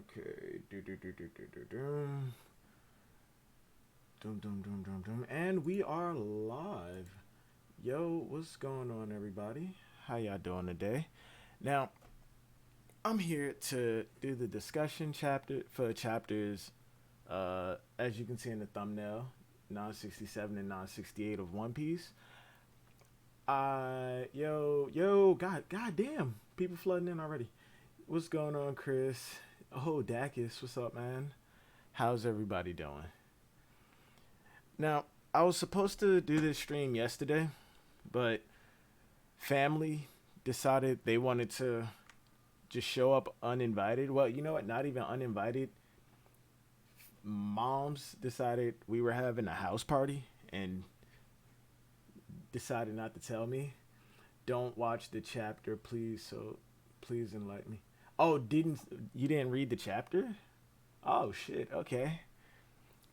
Okay. Dum. And we are live. Yo, what's going on, everybody? How y'all doing today? Now, I'm here to do the discussion chapter for chapters, as you can see in the thumbnail, 967 and 968 of One Piece. God damn, people flooding in already. What's going on, Chris? Oh, Dacus, what's up, man? How's everybody doing? Now, I was supposed to do this stream yesterday, but family decided they wanted to just show up uninvited. Well, you know what? Not even uninvited. Moms decided we were having a house party and decided not to tell me. Don't watch the chapter, please. So, please enlighten me. Oh, didn't you didn't read the chapter? Oh shit. Okay.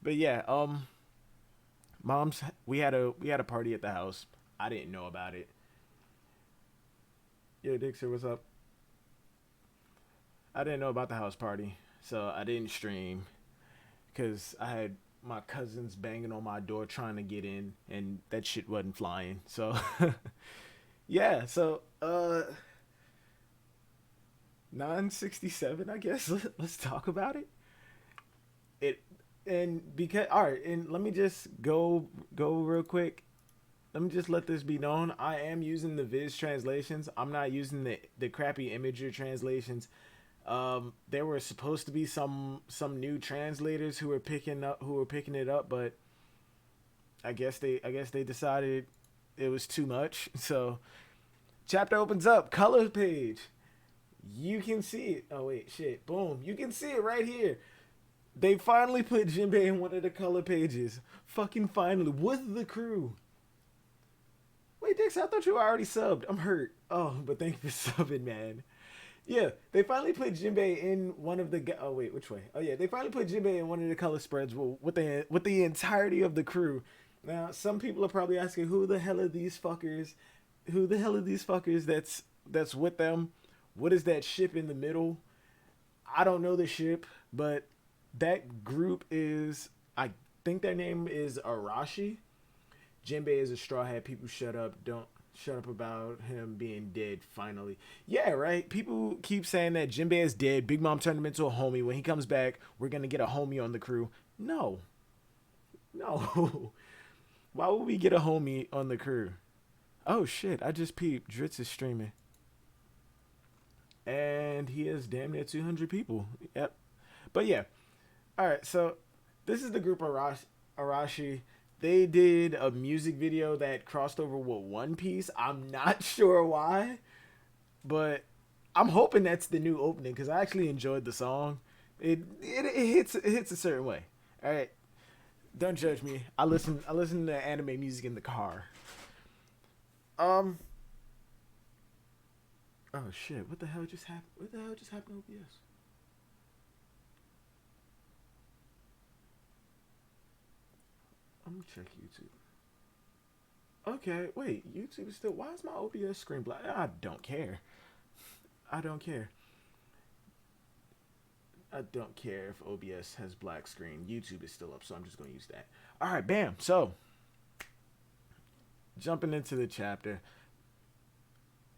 But yeah, mom's we had a party at the house. I didn't know about it. Yo, Dixer, what's up? I didn't know about the house party, so I didn't stream because I had my cousins banging on my door trying to get in, and that shit wasn't flying. So yeah, so 967, I guess. Let's talk about it. It and because all right, and let me just go real quick. Let me just let this be known. I am using the Viz translations. I'm not using the crappy Imager translations. There were supposed to be some new translators who were picking it up, but I guess they decided it was too much. So chapter opens up, color page. You can see it. Oh wait, shit. Boom. You can see it right here. They finally put Jinbei in one of the color pages. Fucking finally. With the crew. Wait, Dix, I thought you were already subbed. I'm hurt. Oh, but thank you for subbing, man. Yeah, they finally put Jinbei in one of the. Oh wait, which way? Oh yeah, they finally put Jinbei in one of the color spreads with the entirety of the crew. Now, some people are probably asking, who the hell are these fuckers? Who the hell are these fuckers? That's with them. What is that ship in the middle? I don't know the ship, but that group is. I think their name is Arashi. Jinbei is a straw hat. People shut up. Don't shut up about him being dead finally. Yeah, right. People keep saying that Jinbei is dead. Big Mom turned him into a homie. When he comes back, we're gonna get a homie on the crew. No. No. Why would we get a homie on the crew? Oh shit, I just peeped. Dritz is streaming. And he has damn near 200 people. Yep. But yeah. Alright, so this is the group Arashi. They did a music video that crossed over with One Piece. I'm not sure why, but I'm hoping that's the new opening because I actually enjoyed the song. It hits a certain way. All right, don't judge me. I listen to anime music in the car. Um. Oh shit! What the hell just happened? What the hell just happened to OBS? I'm gonna check YouTube. Okay, wait. YouTube is still. Why is my OBS screen black? I don't care. I don't care. I don't care if OBS has black screen. YouTube is still up, so I'm just gonna use that. All right, bam. So jumping into the chapter,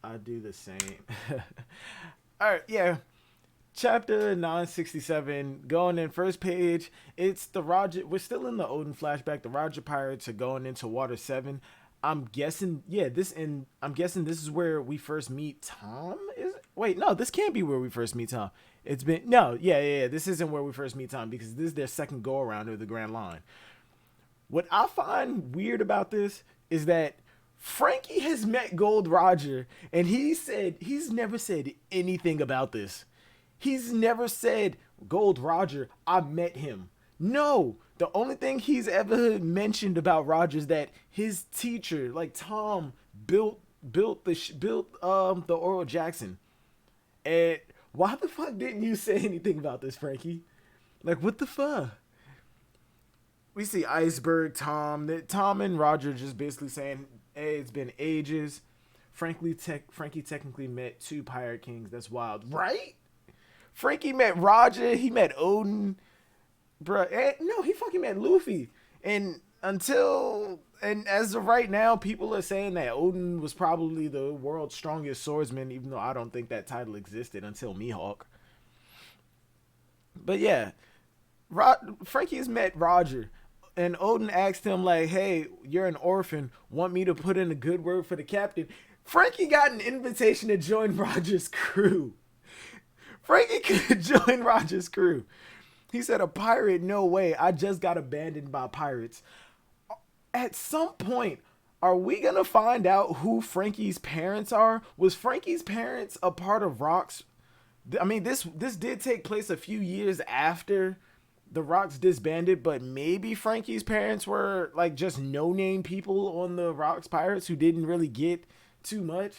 I do the same. All right, yeah. Chapter 967, going in first page. It's the Roger. We're still in the Odin flashback. The Roger pirates are going into Water 7. I'm guessing, yeah, I'm guessing this is where we first meet Tom. Is it? Wait, no, this can't be where we first meet Tom. It's been no, yeah. This isn't where we first meet Tom because this is their second go around of the Grand Line. What I find weird about this is that Frankie has met Gold Roger and he's never said anything about this. He's never said, Gold Roger, I met him. No, the only thing he's ever mentioned about Roger is that his teacher, like Tom, built the Oral Jackson. And why the fuck didn't you say anything about this, Frankie? Like, what the fuck? We see Iceberg, Tom and Roger just basically saying, hey, it's been ages. Frankie technically met two pirate kings. That's wild, right? Frankie met Roger. He met Odin. Bruh, no, he fucking met Luffy. And as of right now, people are saying that Odin was probably the world's strongest swordsman, even though I don't think that title existed until Mihawk. But yeah, Frankie's met Roger, and Odin asked him like, "Hey, you're an orphan. Want me to put in a good word for the captain?" Frankie got an invitation to join Roger's crew. Frankie could join Roger's crew. He said, "A pirate? No way. I just got abandoned by pirates." At some point, are we gonna find out who Frankie's parents are? Was Frankie's parents a part of Rock's? I mean, this did take place a few years after the Rocks disbanded, but maybe Frankie's parents were like just no-name people on the Rocks Pirates who didn't really get too much.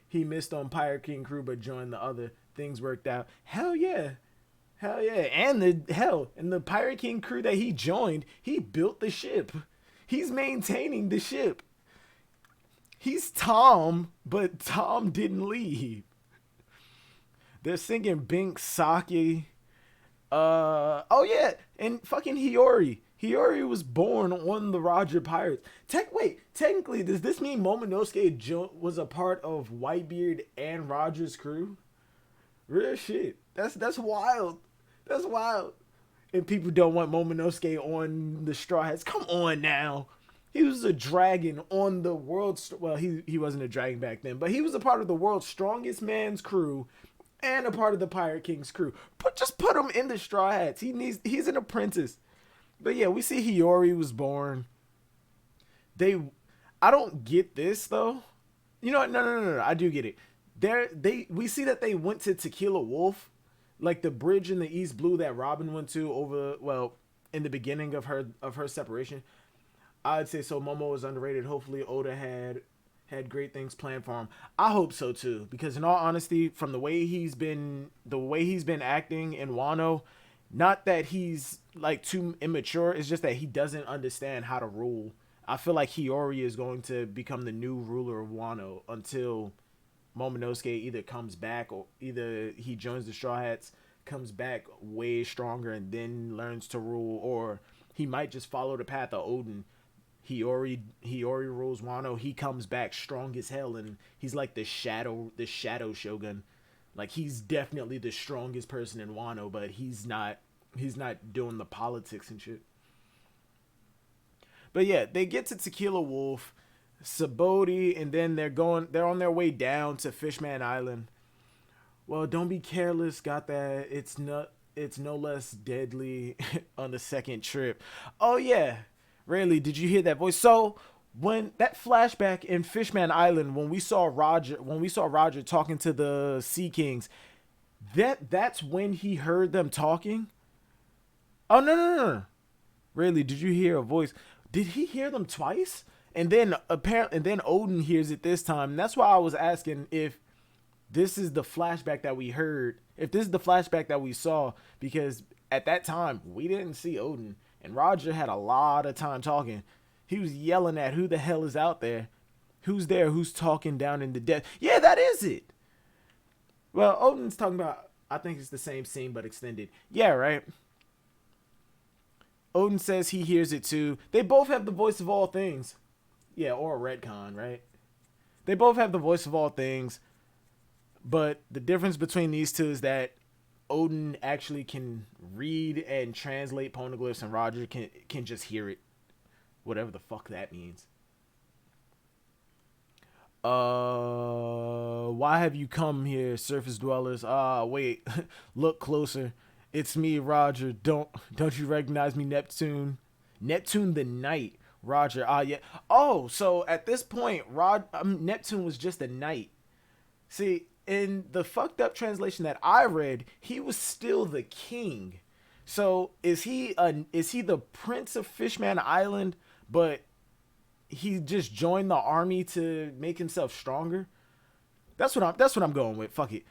He missed on Pirate King crew, but joined the other. Things worked out. Hell yeah. Hell yeah. And the Pirate King crew that he joined, he built the ship. He's maintaining the ship. He's Tom, but Tom didn't leave. They're singing Bink Sake. Oh yeah, and fucking Hiyori. Hiyori was born on the Roger Pirates. Technically, does this mean Momonosuke was a part of Whitebeard and Roger's crew? Real shit. That's wild. That's wild. And people don't want Momonosuke on the Straw Hats. Come on now. He was a dragon on the world's... Well, he wasn't a dragon back then, but he was a part of the world's strongest man's crew and a part of the Pirate King's crew. Just put him in the Straw Hats. He's an apprentice. But yeah, we see Hiyori was born. I don't get this though. You know what? No. I do get it. We see that they went to Tequila Wolf, like the bridge in the East Blue that Robin went to in the beginning of her separation. I'd say so. Momo was underrated. Hopefully Oda had great things planned for him. I hope so too, because in all honesty, from the way he's been acting in Wano, not that he's like too immature, it's just that he doesn't understand how to rule. I feel like Hiyori is going to become the new ruler of Wano until Momonosuke either comes back or either he joins the Straw Hats, comes back way stronger and then learns to rule, or he might just follow the path of Odin. Hiyori rules Wano. He comes back strong as hell, and he's like the shadow shogun. Like, he's definitely the strongest person in Wano, but he's not doing the politics and shit. But yeah, they get to Tequila Wolf, Saboti, and then they're on their way down to Fishman Island. Well, don't be careless. Got that. It's no less deadly on the second trip. Oh yeah. Rayleigh, did you hear that voice? So when that flashback in Fishman Island, when we saw Roger talking to the Sea Kings, that's when he heard them talking. Oh no. Rayleigh, did you hear a voice? Did he hear them twice? And then Odin hears it this time. And that's why I was asking if this is the flashback that we heard, if this is the flashback that we saw, because at that time we didn't see Odin. And Roger had a lot of time talking. He was yelling at who the hell is out there. Who's there? Who's talking down in the depths? Yeah, that is it. Well, Odin's talking about, I think it's the same scene but extended. Yeah, right. Odin says he hears it too. They both have the voice of all things. Yeah, or a retcon, right? They both have the voice of all things. But the difference between these two is that Odin actually can read and translate poneglyphs, and Roger can just hear it, whatever the fuck that means. Why have you come here, surface dwellers? Wait, look closer. It's me, Roger. Don't you recognize me, Neptune? Neptune the Knight. Roger. Yeah. Oh, so at this point, Neptune was just a knight. See, in the fucked up translation that I read, he was still the king. So is he the prince of Fishman Island, but he just joined the army to make himself stronger? That's what I'm going with. Fuck it.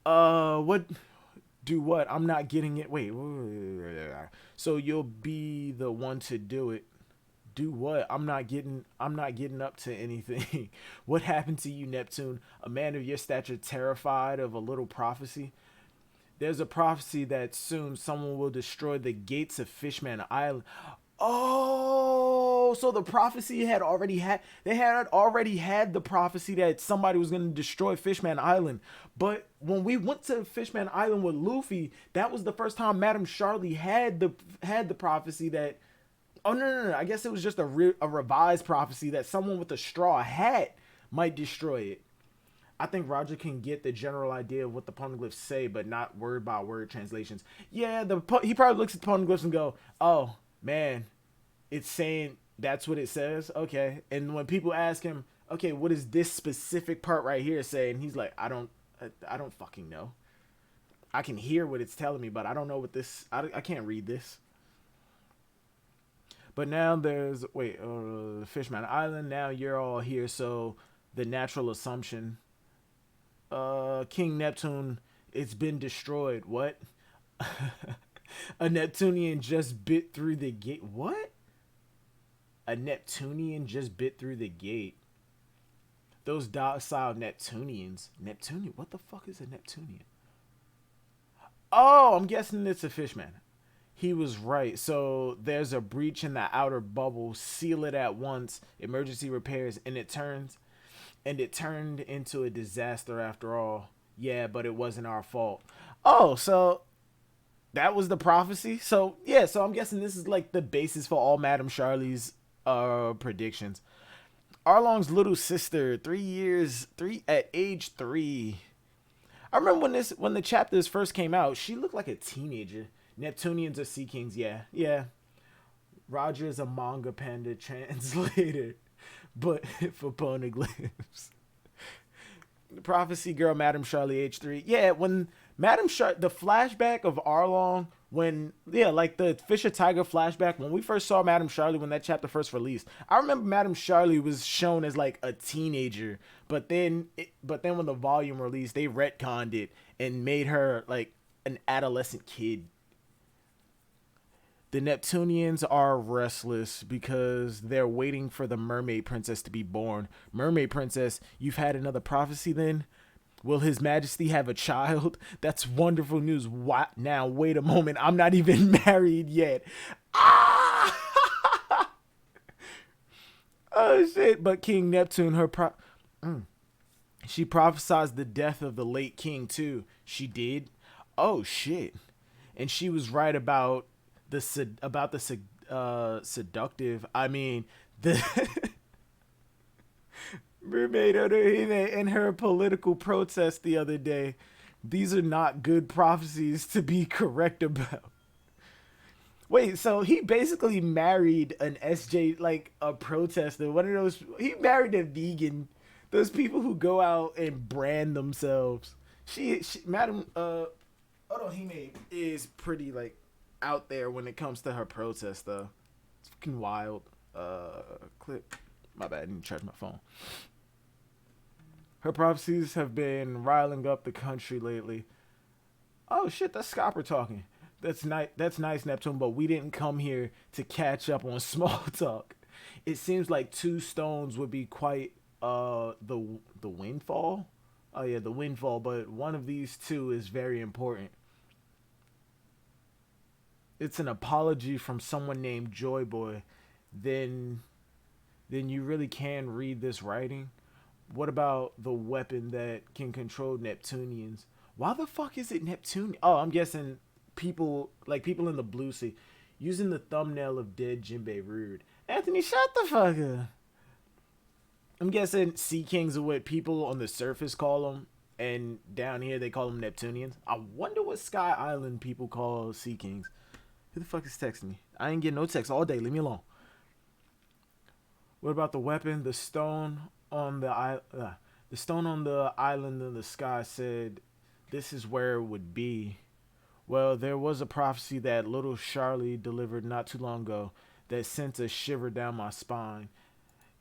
What? Do what? I'm not getting it. Wait. So you'll be the one to do it. Do what? I'm not getting up to anything. What happened to you, Neptune? A man of your stature terrified of a little prophecy? There's a prophecy that soon someone will destroy the gates of Fishman Island. Oh, so the prophecy had already had they had already had the prophecy that somebody was going to destroy Fishman Island. But when we went to Fishman Island with Luffy, that was the first time Madame Charlie had the prophecy that. Oh no. I guess it was just a revised prophecy that someone with a straw hat might destroy it. I think Roger can get the general idea of what the poneglyphs say, but not word by word translations. Yeah, he probably looks at the poneglyphs and go, "Oh man, it's saying that's what it says." Okay, and when people ask him, "Okay, what is this specific part right here saying?" He's like, I don't fucking know. I can hear what it's telling me, but I don't know what this. I can't read this." But now there's Fishman Island. Now you're all here, so the natural assumption King Neptune, it's been destroyed. What? A Neptunian just bit through the gate. What? A Neptunian just bit through the gate. Those docile Neptunians. Neptunian? What the fuck is a Neptunian? Oh, I'm guessing it's a fishman. He was right. So there's a breach in the outer bubble. Seal it at once. Emergency repairs, and it turned into a disaster after all. Yeah, but it wasn't our fault. Oh, so that was the prophecy. So yeah, so I'm guessing this is like the basis for all Madame Charlie's predictions. Arlong's little sister, 3 years, at age 3. I remember when the chapters first came out, she looked like a teenager. Neptunians are Sea Kings, yeah. Roger is a manga panda translator, but for poneglyphs. Prophecy girl, Madame Charlie, age 3. Yeah, when the flashback of Arlong, like the Fisher Tiger flashback, when we first saw Madame Charlie, when that chapter first released, I remember Madame Charlie was shown as like a teenager, but then when the volume released, they retconned it and made her like an adolescent kid. The Neptunians are restless because they're waiting for the Mermaid Princess to be born. Mermaid Princess, you've had another prophecy then? Will His Majesty have a child? That's wonderful news. What? Now, wait a moment. I'm not even married yet. Ah! Oh, shit. But King Neptune, she prophesied the death of the late king, too. She did? Oh, shit. And she was right about the seductive. I mean, the Mermaid Otohime in her political protest the other day. These are not good prophecies to be correct about. Wait, so he basically married an SJ, like a protester. One of those. He married a vegan. Those people who go out and brand themselves. Madam Otohime is pretty like out there when it comes to her protest though. It's fucking wild. Clip. My bad, I didn't charge my phone. Her prophecies have been riling up the country lately. Oh shit, that's Scopper talking. That's nice, Neptune, but we didn't come here to catch up on small talk. It seems like 2 stones would be quite the windfall. Oh yeah, the windfall, but one of these 2 is very important. It's an apology from someone named Joy Boy. Then you really can read this writing. What about the weapon that can control Neptunians? Why the fuck is it Neptune? Oh, I'm guessing people in the Blue Sea using the thumbnail of dead Jinbei Rude. Anthony, shut the fuck up. I'm guessing Sea Kings are what people on the surface call them, and down here they call them Neptunians. I wonder what Sky Island people call Sea Kings. Who the fuck is texting me? I ain't getting no text all day. Leave me alone. What about the weapon? The stone on the island in the sky said this is where it would be. Well, there was a prophecy that little Charlie delivered not too long ago that sent a shiver down my spine.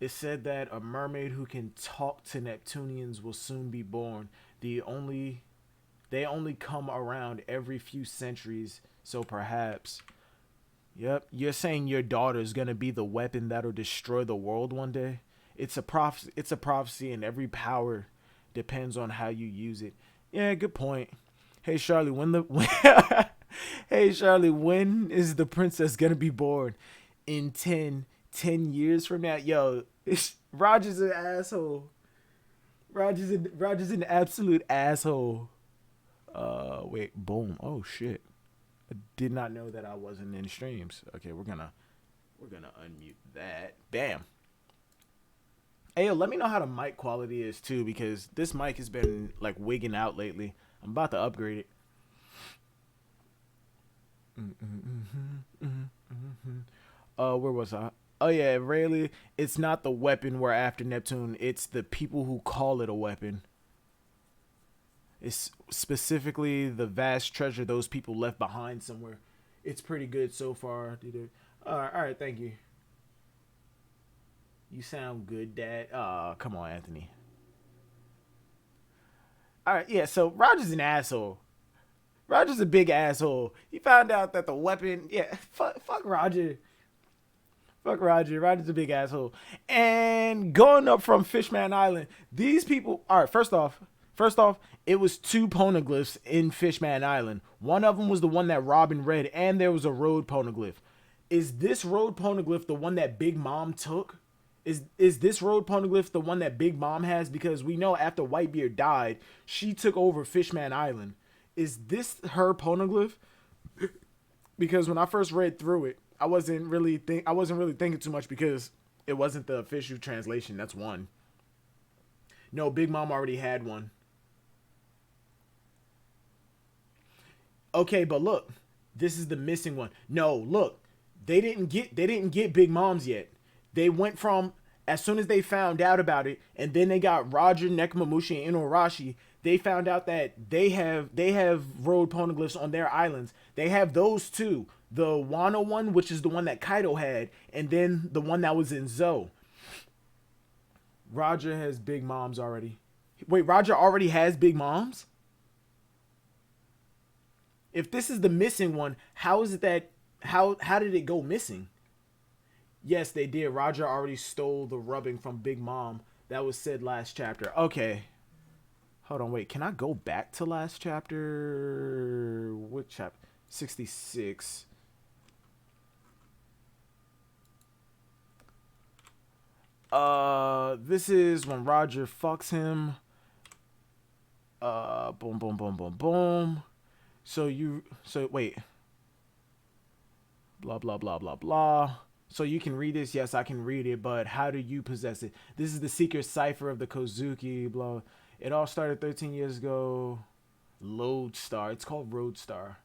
It said that a mermaid who can talk to Neptunians will soon be born. They only come around every few centuries, so perhaps Yep. You're saying your daughter is gonna be the weapon that'll destroy the world one day. It's a prophecy. It's a prophecy, and every power depends on how you use it. Yeah, good point. Hey Charlie, when the hey Charlie, when is the princess gonna be born? In 10 years from now? Yo, Roger's an asshole. Roger's an absolute asshole. Wait, boom. Oh shit. I did not know that I wasn't in streams. Okay, we're gonna unmute that. Bam. Hey, yo, let me know how the mic quality is too, because this mic has been like wigging out lately. I'm about to upgrade it. Where was I? Oh yeah, really. It's not the weapon we're after, Neptune. It's the people who call it a weapon. It's specifically the vast treasure those people left behind somewhere. It's pretty good so far, dude. All right, thank you. You sound good, Dad. Come on, Anthony. All right, yeah. So Roger's an asshole. Roger's a big asshole. He found out that the weapon. Yeah, fuck Roger. Fuck Roger. Roger's a big asshole. And going up from Fishman Island, these people. All right, first off, it was two poneglyphs in Fishman Island. One of them was the one that Robin read, and there was a road poneglyph. Is this road poneglyph the one that Big Mom took? Is this road poneglyph the one that Big Mom has? Because we know after Whitebeard died, she took over Fishman Island. Is this her poneglyph? Because when I first read through it, I wasn't really thinking too much because it wasn't the official translation. That's one. No, Big Mom already had one. Okay, but look, this is the missing one. No, look, they didn't get Big Mom's yet. They went from as soon as they found out about it, and then they got Roger, Nekomamushi, and Orochi. They found out that they have road poneglyphs on their islands. They have those two. The Wano one, which is the one that Kaido had, and then the one that was in Zo. Roger has Big Moms already. Wait, Roger already has Big Moms? If this is the missing one, how is it that how did it go missing? Yes, they did. Roger already stole the rubbing from Big Mom. That was said last chapter. Okay. Hold on, wait. Can I go back to last chapter? What chapter? 66. This is when Roger fucks him. Boom, boom, boom, boom, boom. So wait. Blah, blah, blah, blah, blah. So you can read this? Yes, I can read it, but how do you possess it? This is the secret cipher of the Kozuki, blah. It all started 13 years ago. Lodestar. It's called Roadstar.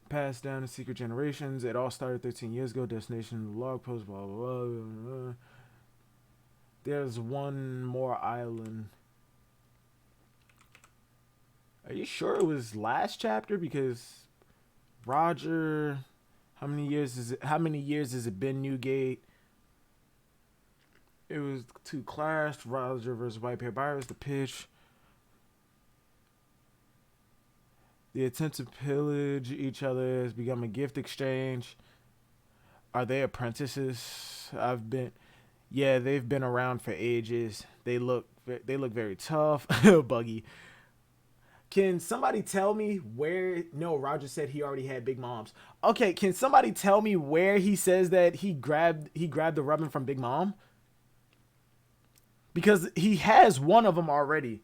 Passed down to secret generations. It all started 13 years ago. Destination, log post, blah, blah, blah, blah. There's one more island. Are you sure it was last chapter? Because Roger, how many years has it been Newgate? It was two clash, Roger versus Whitebeard Virus, the pitch. The attempt to pillage each other has become a gift exchange. Are they apprentices? Yeah, they've been around for ages. They look very tough. Buggy. Can somebody tell me where? No, Roger said he already had Big Mom's. Okay, can somebody tell me where he says that he grabbed the rubbing from Big Mom? Because he has one of them already.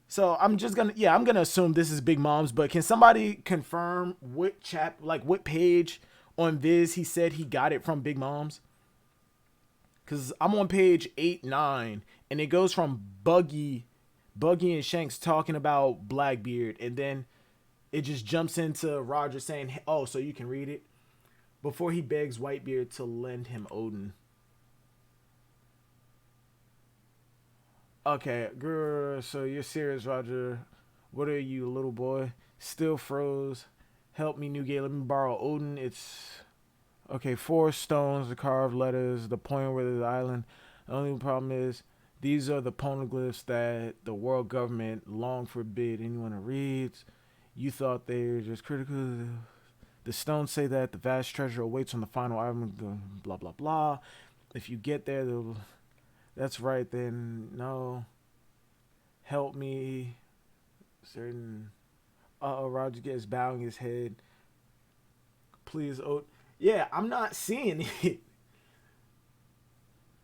So I'm gonna assume this is Big Mom's. But can somebody confirm what page on Viz he said he got it from Big Mom's? Because I'm on page 8-9, and it goes from Buggy and Shanks talking about Blackbeard, and then it just jumps into Roger saying, "Oh, so you can read it," before he begs Whitebeard to lend him Odin. Okay, girl, so you're serious, Roger. What are you, little boy? Still froze. Help me, Newgate. Let me borrow Odin. It's... Okay, 4 stones to carve letters. The point where the island. The only problem is, these are the poneglyphs that the world government long forbid anyone to read. You thought they were just critical. The stones say that the vast treasure awaits on the final island. Blah blah blah. If you get there, that's right. Then no, help me. Certain. Roger gets bowing his head. Please, oh yeah, I'm not seeing it.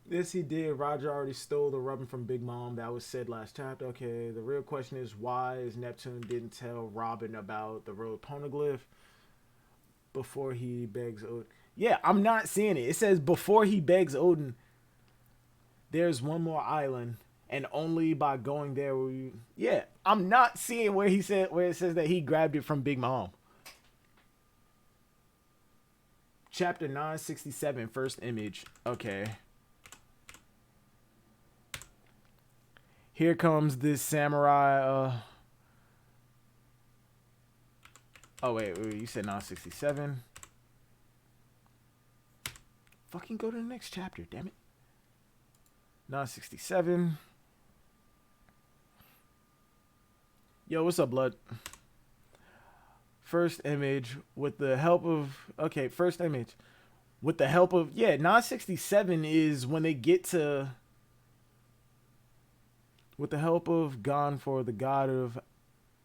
Yes, he did. Roger already stole the rubbing from Big Mom. That was said last chapter. Okay, the real question is why is Neptune didn't tell Robin about the road poneglyph before he begs Odin? Yeah, I'm not seeing it. It says before he begs Odin, there's one more island, and only by going there will you. Yeah, I'm not seeing where he said where it says that he grabbed it from Big Mom. Chapter 967, first image. Okay. Here comes this samurai. Oh, wait, you said 967. Fucking go to the next chapter, damn it. 967. Yo, what's up, blood? First image with the help of... Okay, first image. With the help of... Yeah, 967 is when they get to... With the help of Gon for the god of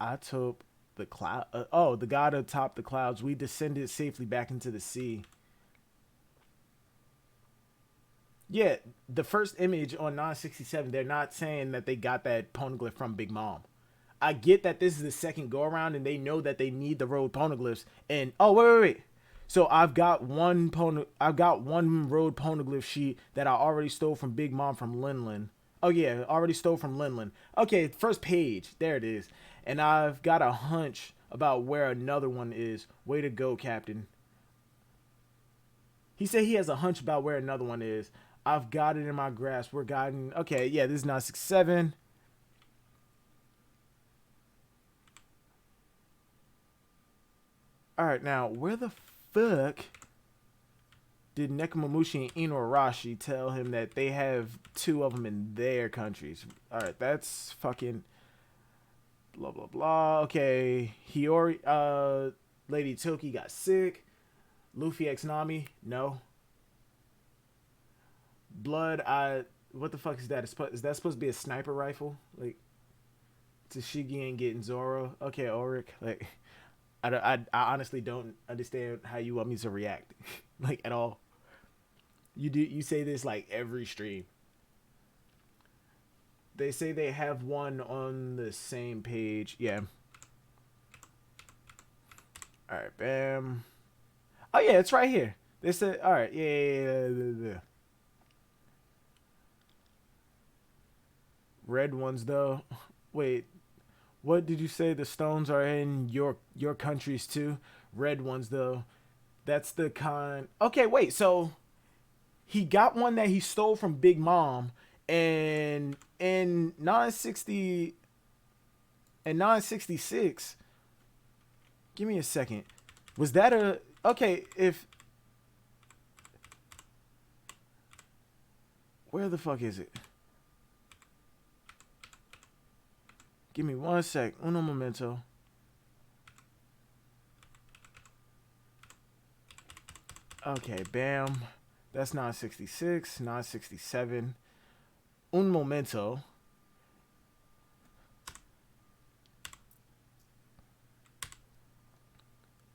atop the cloud. The god atop the clouds, we descended safely back into the sea. Yeah, the first image on 967, they're not saying that they got that poneglyph from Big Mom. I get that this is the second go around and they know that they need the road poneglyphs. And wait. So I've got one road poneglyph sheet that I already stole from Big Mom from Linlin. Oh, yeah, already stole from Linlin. Okay, first page. There it is. And I've got a hunch about where another one is. Way to go, Captain. He said he has a hunch about where another one is. I've got it in my grasp. We're guiding. Okay, yeah, this is 967. All right, now, where the fuck... did Nekomamushi and Orochi tell him that they have two of them in their countries? All right, that's fucking blah, blah, blah. Okay, Hiyori, Lady Toki got sick. Luffy x Nami, no. Blood, what the fuck is that? Is that supposed to be a sniper rifle? Like, Tashigi ain't getting Zoro. Okay, Auric, like... I honestly don't understand how you want me to react, like, at all. You say this like every stream. They say they have one on the same page. Yeah. All right, bam. Oh yeah, it's right here. They said, all right, yeah. Red ones though. Wait. What did you say? The stones are in your countries too? Red ones though. That's the kind. Okay, wait. So he got one that he stole from Big Mom, and in 960 and 966. Give me a second. Was that a okay? If where the fuck is it? Give me one sec. Uno momento. Okay, bam. That's 966, 967. Un momento.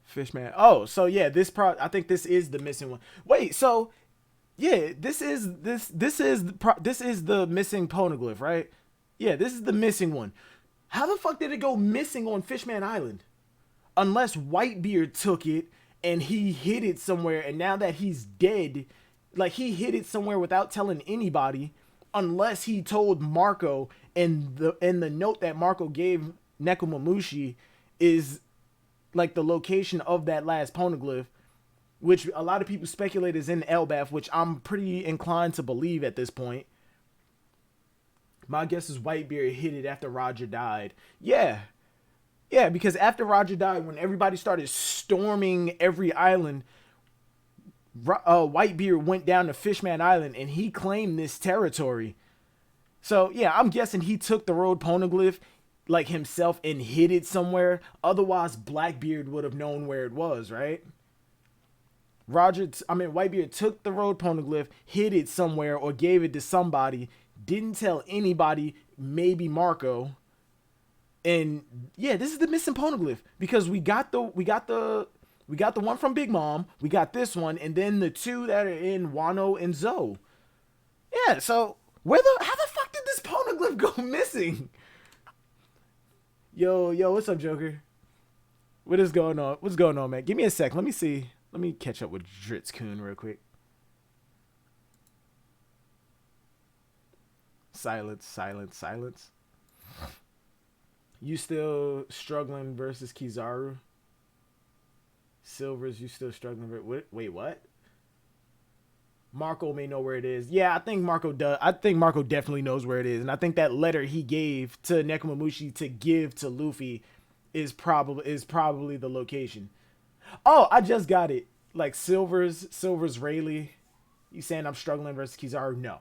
Fishman. Oh, so yeah, I think this is the missing one. Wait, so yeah, this is the missing poneglyph, right? Yeah, this is the missing one. How the fuck did it go missing on Fishman Island? Unless Whitebeard took it and he hid it somewhere, and now that he's dead, like, he hid it somewhere without telling anybody, unless he told Marco, and the note that Marco gave Nekomamushi is like the location of that last poneglyph, which a lot of people speculate is in Elbaf, which I'm pretty inclined to believe at this point. My guess is Whitebeard hid it after Roger died. Yeah, because after Roger died, when everybody started storming every island, Whitebeard went down to Fishman Island and he claimed this territory. So yeah, I'm guessing he took the road poneglyph, like himself and hid it somewhere. Otherwise, Blackbeard would have known where it was, right? Whitebeard took the road poneglyph, hid it somewhere, or gave it to somebody. Didn't tell anybody, maybe Marco. And yeah, this is the missing poneglyph because we got the one from Big Mom, we got this one, and then the two that are in Wano and Zoe. Yeah, so how the fuck did this poneglyph go missing? Yo, what's up, Joker? What is going on? What's going on, man? Give me a sec. Let me see. Let me catch up with Dritz-kun real quick. Silence. You still struggling versus Kizaru? Silvers, you still struggling? Wait, what? Marco may know where it is. Yeah, I think Marco does. I think Marco definitely knows where it is, and I think that letter he gave to Nekomamushi to give to Luffy is probably the location. Oh, I just got it. Like Silver's Rayleigh. You saying I'm struggling versus Kizaru? No.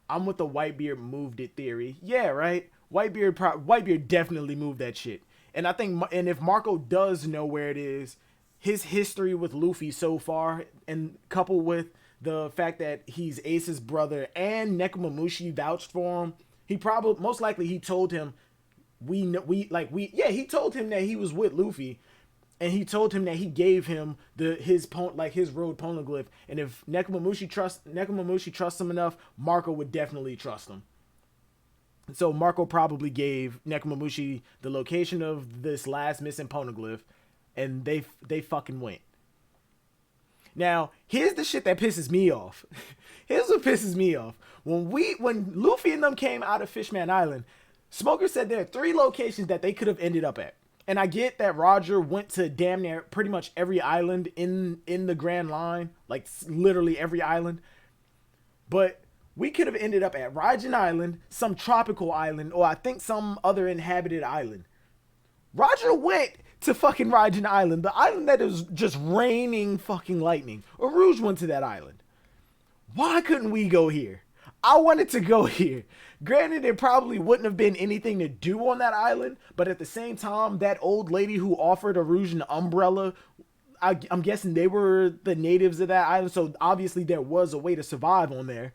I'm with the Whitebeard moved it theory. Yeah, right? Whitebeard definitely moved that shit. And I think, and if Marco does know where it is, his history with Luffy so far, and coupled with the fact that he's Ace's brother and Nekomamushi vouched for him, most likely he told him he told him that he was with Luffy, and he told him that he gave him his road poneglyph, and if Nekomamushi trusts him enough, Marco would definitely trust him. So Marco probably gave Nekomamushi the location of this last missing poneglyph, and they fucking went. Now, here's the shit that pisses me off. Here's what pisses me off. When Luffy and them came out of Fishman Island, Smoker said there are 3 locations that they could have ended up at. And I get that Roger went to damn near pretty much every island in the Grand Line, like literally every island. But we could have ended up at Raijin Island, some tropical island, or I think some other inhabited island. Roger went to fucking Raijin Island, the island that is just raining fucking lightning. Rouge went to that island. Why couldn't we go here? I wanted to go here. Granted, there probably wouldn't have been anything to do on that island, but at the same time, that old lady who offered Rouge an umbrella, I'm guessing they were the natives of that island, so obviously there was a way to survive on there.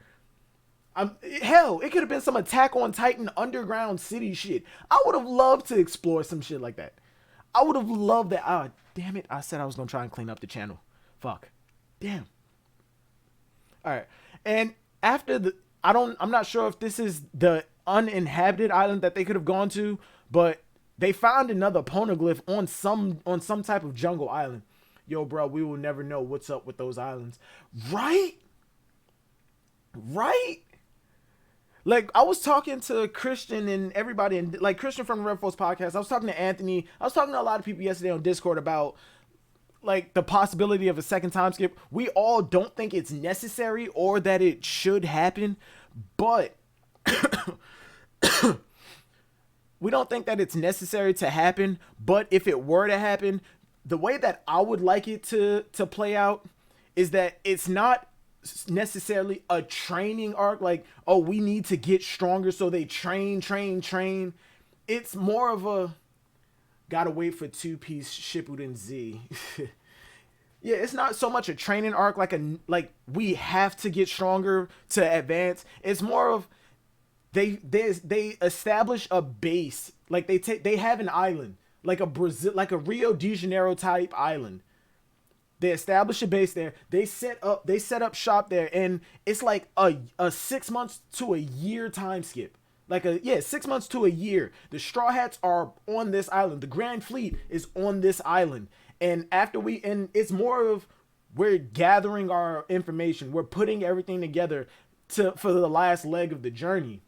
Hell, it could have been some Attack on Titan underground city shit. I would have loved to explore some shit like that. I would have loved that. Ah, damn it. I said I was going to try and clean up the channel. Fuck. Damn. All right. And after I'm not sure if this is the uninhabited island that they could have gone to, but they found another poneglyph on some type of jungle island. Yo, bro, we will never know what's up with those islands. Right? Like, I was talking to Christian and everybody, and like Christian from the Red Force podcast. I was talking to Anthony. I was talking to a lot of people yesterday on Discord about like the possibility of a second time skip. We all don't think it's necessary or that it should happen, but we don't think that it's necessary to happen. But if it were to happen, the way that I would like it to play out is that it's not necessarily a training arc, like, oh, we need to get stronger, so they train. It's more of a gotta wait for two-piece Shippuden Z. Yeah, it's not so much a training arc like we have to get stronger to advance. It's more of they establish a base, like they have an island, like a Rio de Janeiro type island. They establish a base there. They set up shop there, and it's like a 6 months to a year time skip. 6 months to a year. The Straw Hats are on this island. The Grand Fleet is on this island. And it's more of we're gathering our information. We're putting everything together for the last leg of the journey.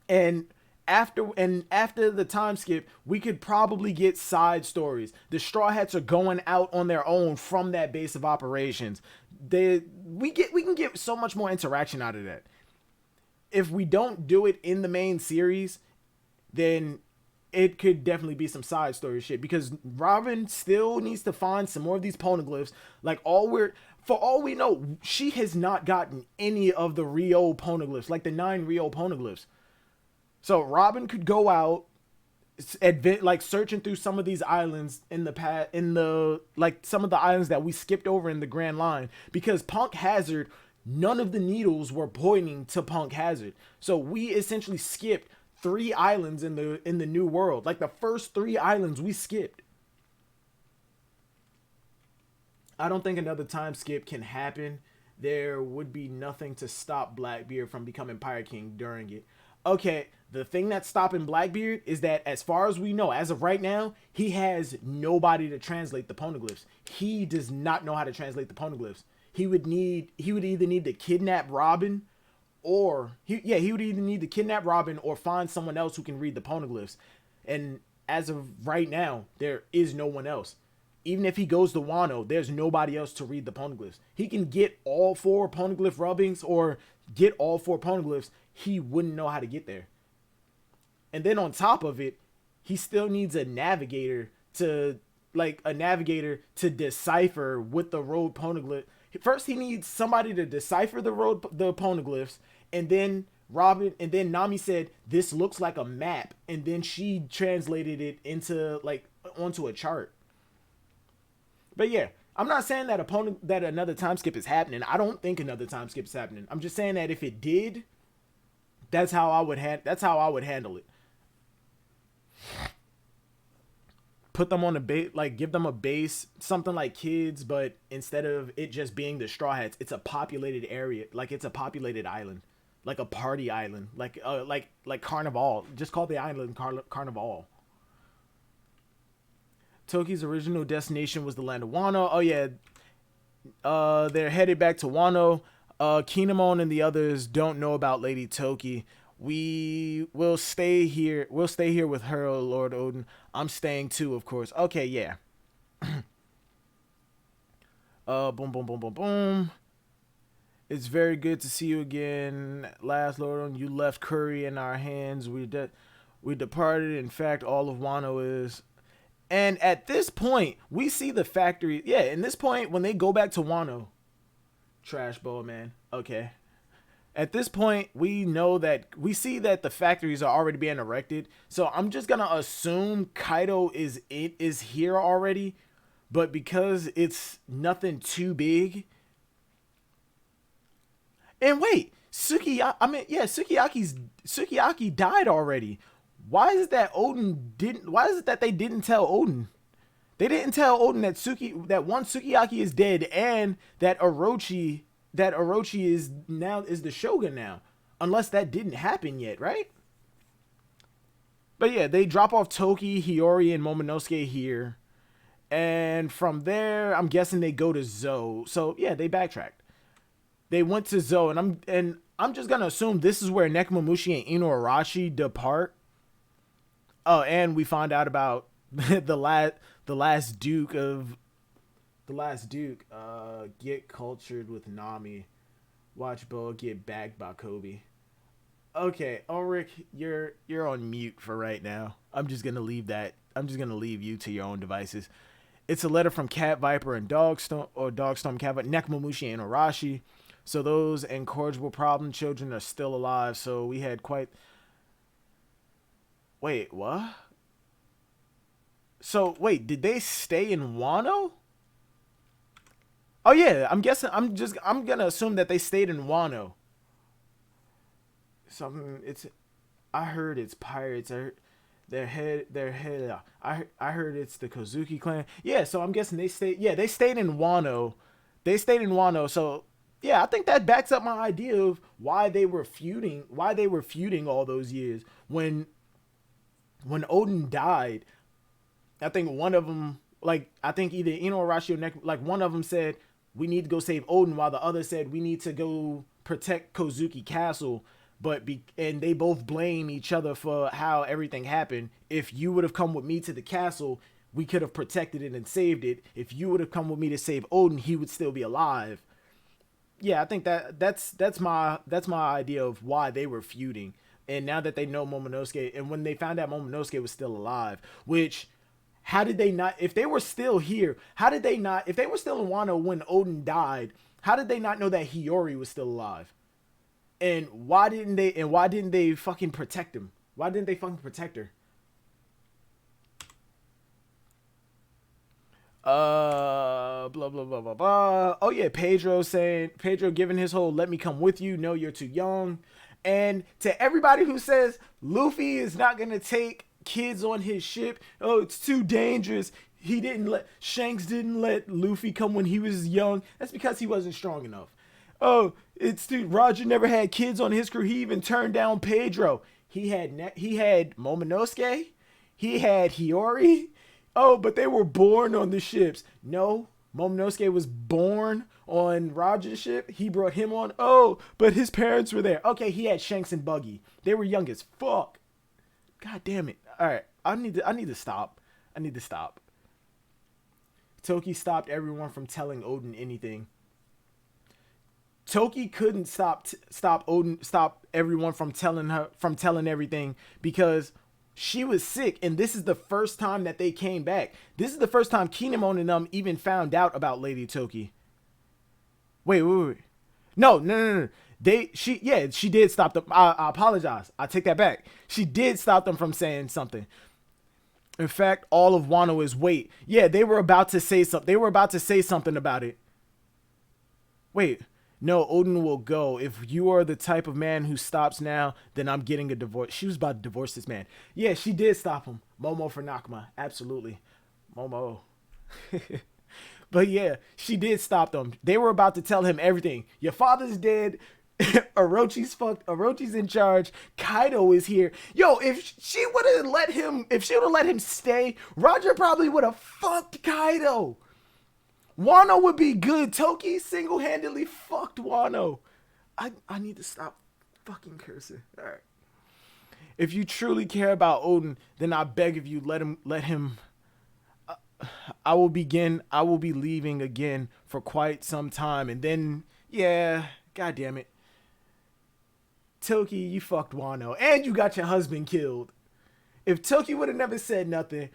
And after the time skip, we could probably get side stories. The Straw Hats are going out on their own from that base of operations. We can get so much more interaction out of that. If we don't do it in the main series, then it could definitely be some side story shit, because Robin still needs to find some more of these poneglyphs. For all we know, she has not gotten any of the Rio poneglyphs, like the 9 Rio poneglyphs. So Robin could go out, like searching through some of these islands in the past, in the like some of the islands that we skipped over in the Grand Line, because Punk Hazard, none of the needles were pointing to Punk Hazard. So we essentially skipped 3 islands in the new world. Like the first 3 islands we skipped. I don't think another time skip can happen. There would be nothing to stop Blackbeard from becoming Pirate King during it. Okay, the thing that's stopping Blackbeard is that, as far as we know, as of right now, he has nobody to translate the poneglyphs. He does not know how to translate the poneglyphs. He would either need to kidnap Robin, or he would either need to kidnap Robin or find someone else who can read the poneglyphs. And as of right now, there is no one else. Even if he goes to Wano, there's nobody else to read the poneglyphs. He can get all 4 poneglyph rubbings or get all 4 poneglyphs. He wouldn't know how to get there. And then on top of it, he still needs a navigator to decipher what the road poneglyph. First, he needs somebody to decipher the poneglyphs, and then Nami said, "This looks like a map," and then she translated it into onto a chart. But yeah, I'm not saying that another time skip is happening. I don't think another time skip is happening. I'm just saying that if it did, that's how I would handle it. Put them on a base, give them a base, something like Kids, but instead of it just being the Straw Hats, it's a populated area, it's a populated island, like a party island, like Carnival. Just call the island Carnival. Toki's original destination was the land of Wano. Oh yeah, they're headed back to Wano. Kinemon and the others don't know about Lady Toki. We will stay here. We'll stay here with her, Lord Odin. I'm staying too, of course. Okay, yeah. Boom, boom, boom, boom, boom. It's very good to see you again. Last Lord Odin, you left Curry in our hands. We departed. In fact, all of Wano is. And at this point, we see the factory. Yeah, in this point, when they go back to Wano. Trash bowl, man. Okay. At this point, we see that the factories are already being erected. So I'm just going to assume Kaido is here already. But because it's nothing too big. And wait, Sukiyaki died already. Why is it that they didn't tell Odin? They didn't tell Odin that one Sukiyaki is dead and that Orochi is the Shogun now. Unless that didn't happen yet, right? But yeah, they drop off Toki, Hiyori, and Momonosuke here. And from there, I'm guessing they go to Zou. So yeah, they backtracked. They went to Zou, and I'm just gonna assume this is where Nekomamushi and Ino Arashi depart. Oh, and we find out about the last Duke. Get cultured with Nami. Watch Boa get bagged by Kobe. Okay, Ulrich, you're on mute for right now. I'm just gonna leave you to your own devices. It's a letter from Cat Viper and Dogstorm Cat Viper, Nekomamushi and Arashi. So those incorrigible problem children are still alive. So we had quite. Wait, what? So, wait, did they stay in Wano? Oh, yeah, I'm gonna assume that they stayed in Wano. I heard it's pirates. I heard it's the Kozuki clan. Yeah, so I'm guessing they stayed in Wano. So, yeah, I think that backs up my idea of why they were feuding all those years. When Odin died, I think one of them, either Ino Arashi or one of them said, we need to go save Odin, while the other said, we need to go protect Kozuki Castle. And they both blame each other for how everything happened. If you would have come with me to the castle, we could have protected it and saved it. If you would have come with me to save Odin, he would still be alive. Yeah, I think that's my idea of why they were feuding. And now that they know Momonosuke, and when they found out Momonosuke was still alive, which, how did they not, if they were still here, if they were still in Wano when Odin died, how did they not know that Hiyori was still alive? And why didn't they fucking protect him? Why didn't they fucking protect her? Blah blah blah blah blah. Oh yeah, Pedro giving his whole "let me come with you." No, you're too young. And to everybody who says Luffy is not gonna take kids on his ship, oh, it's too dangerous. Shanks didn't let Luffy come when he was young. That's because he wasn't strong enough. Oh, Roger never had kids on his crew. He even turned down Pedro. He had Momonosuke. He had Hiyori. Oh, but they were born on the ships. No, Momonosuke was born on Roger's ship. He brought him on. Oh, but his parents were there. Okay, he had Shanks and Buggy. They were young as fuck. God damn it. All right, I need to stop. I need to stop. Toki stopped everyone from telling Odin anything. Toki couldn't stop everyone from telling everything because she was sick, and this is the first time that they came back. This is the first time Kinemon and them even found out about Lady Toki. Wait. No. She did stop them. I apologize. I take that back. She did stop them from saying something. In fact, all of Wano is wait. Yeah, they were about to say something. They were about to say something about it. Wait. No, Odin will go. If you are the type of man who stops now, then I'm getting a divorce. She was about to divorce this man. Yeah, she did stop him. Momo for Nakama. Absolutely. Momo. But yeah, she did stop them. They were about to tell him everything. Your father's dead. Orochi's fucked. Orochi's in charge. Kaido is here. Yo, if she would have let him stay, Roger probably would have fucked Kaido. Wano would be good. Toki single-handedly fucked Wano. I need to stop fucking cursing. All right. If you truly care about Odin, then I beg of you, let him. I will be leaving again for quite some time, and then yeah, god damn it, Toki, you fucked Wano, and you got your husband killed. If Toki would have never said nothing,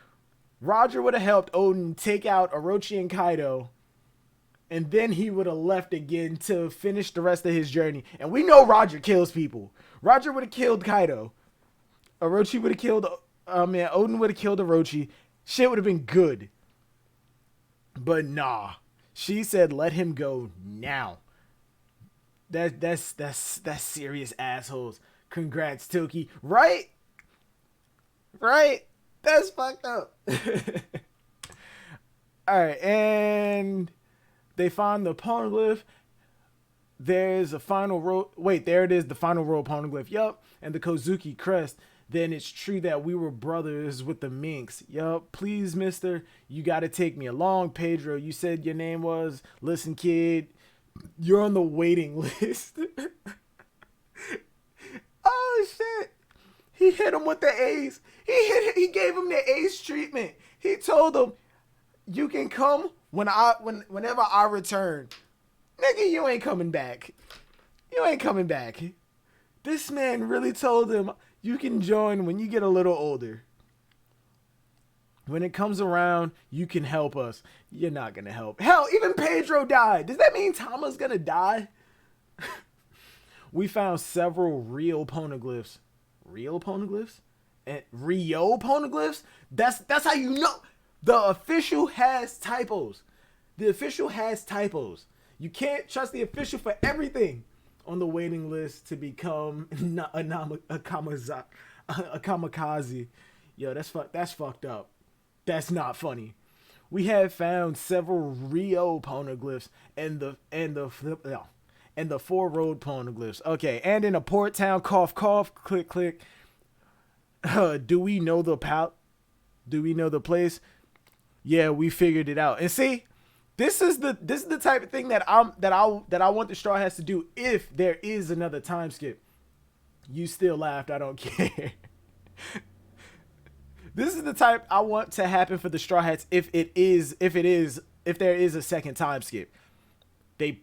Roger would have helped Odin take out Orochi and Kaido, and then he would have left again to finish the rest of his journey. And we know Roger kills people. Roger would have killed Kaido. Orochi would have killed. Odin would have killed Orochi. Shit would have been good. But nah, she said let him go now. That's serious assholes. Congrats, Toki. Right? That's fucked up. Alright, and they find the poneglyph. There's a final road. Wait, there it is, the final road poneglyph. Yup. And the Kozuki crest. Then it's true that we were brothers with the minks. Yup. Please, mister, you gotta take me along. Pedro, you said your name was. Listen, kid, you're on the waiting list. Oh, shit. He hit him with the A's. He gave him the A's treatment. He told him, you can come whenever I return. Nigga, you ain't coming back. You ain't coming back. This man really told him, you can join when you get a little older. When it comes around, you can help us. You're not going to help. Hell, even Pedro died. Does that mean Tama's going to die? We found several real poneglyphs. Real poneglyphs? And Rio poneglyphs? That's how you know. The official has typos. The official has typos. You can't trust the official for everything. On the waiting list to become a kamikaze. Yo, that's fucked up. That's not funny. We have found several Rio poneglyphs and the 4 road poneglyphs. Okay, and in a port town, cough cough, click click. Do we know the place? Yeah, we figured it out. And see, this is the type of thing that I want the Straw Hats to do if there is another time skip. You still laughed, I don't care. This is the type I want to happen for the Straw Hats if there is a second time skip. They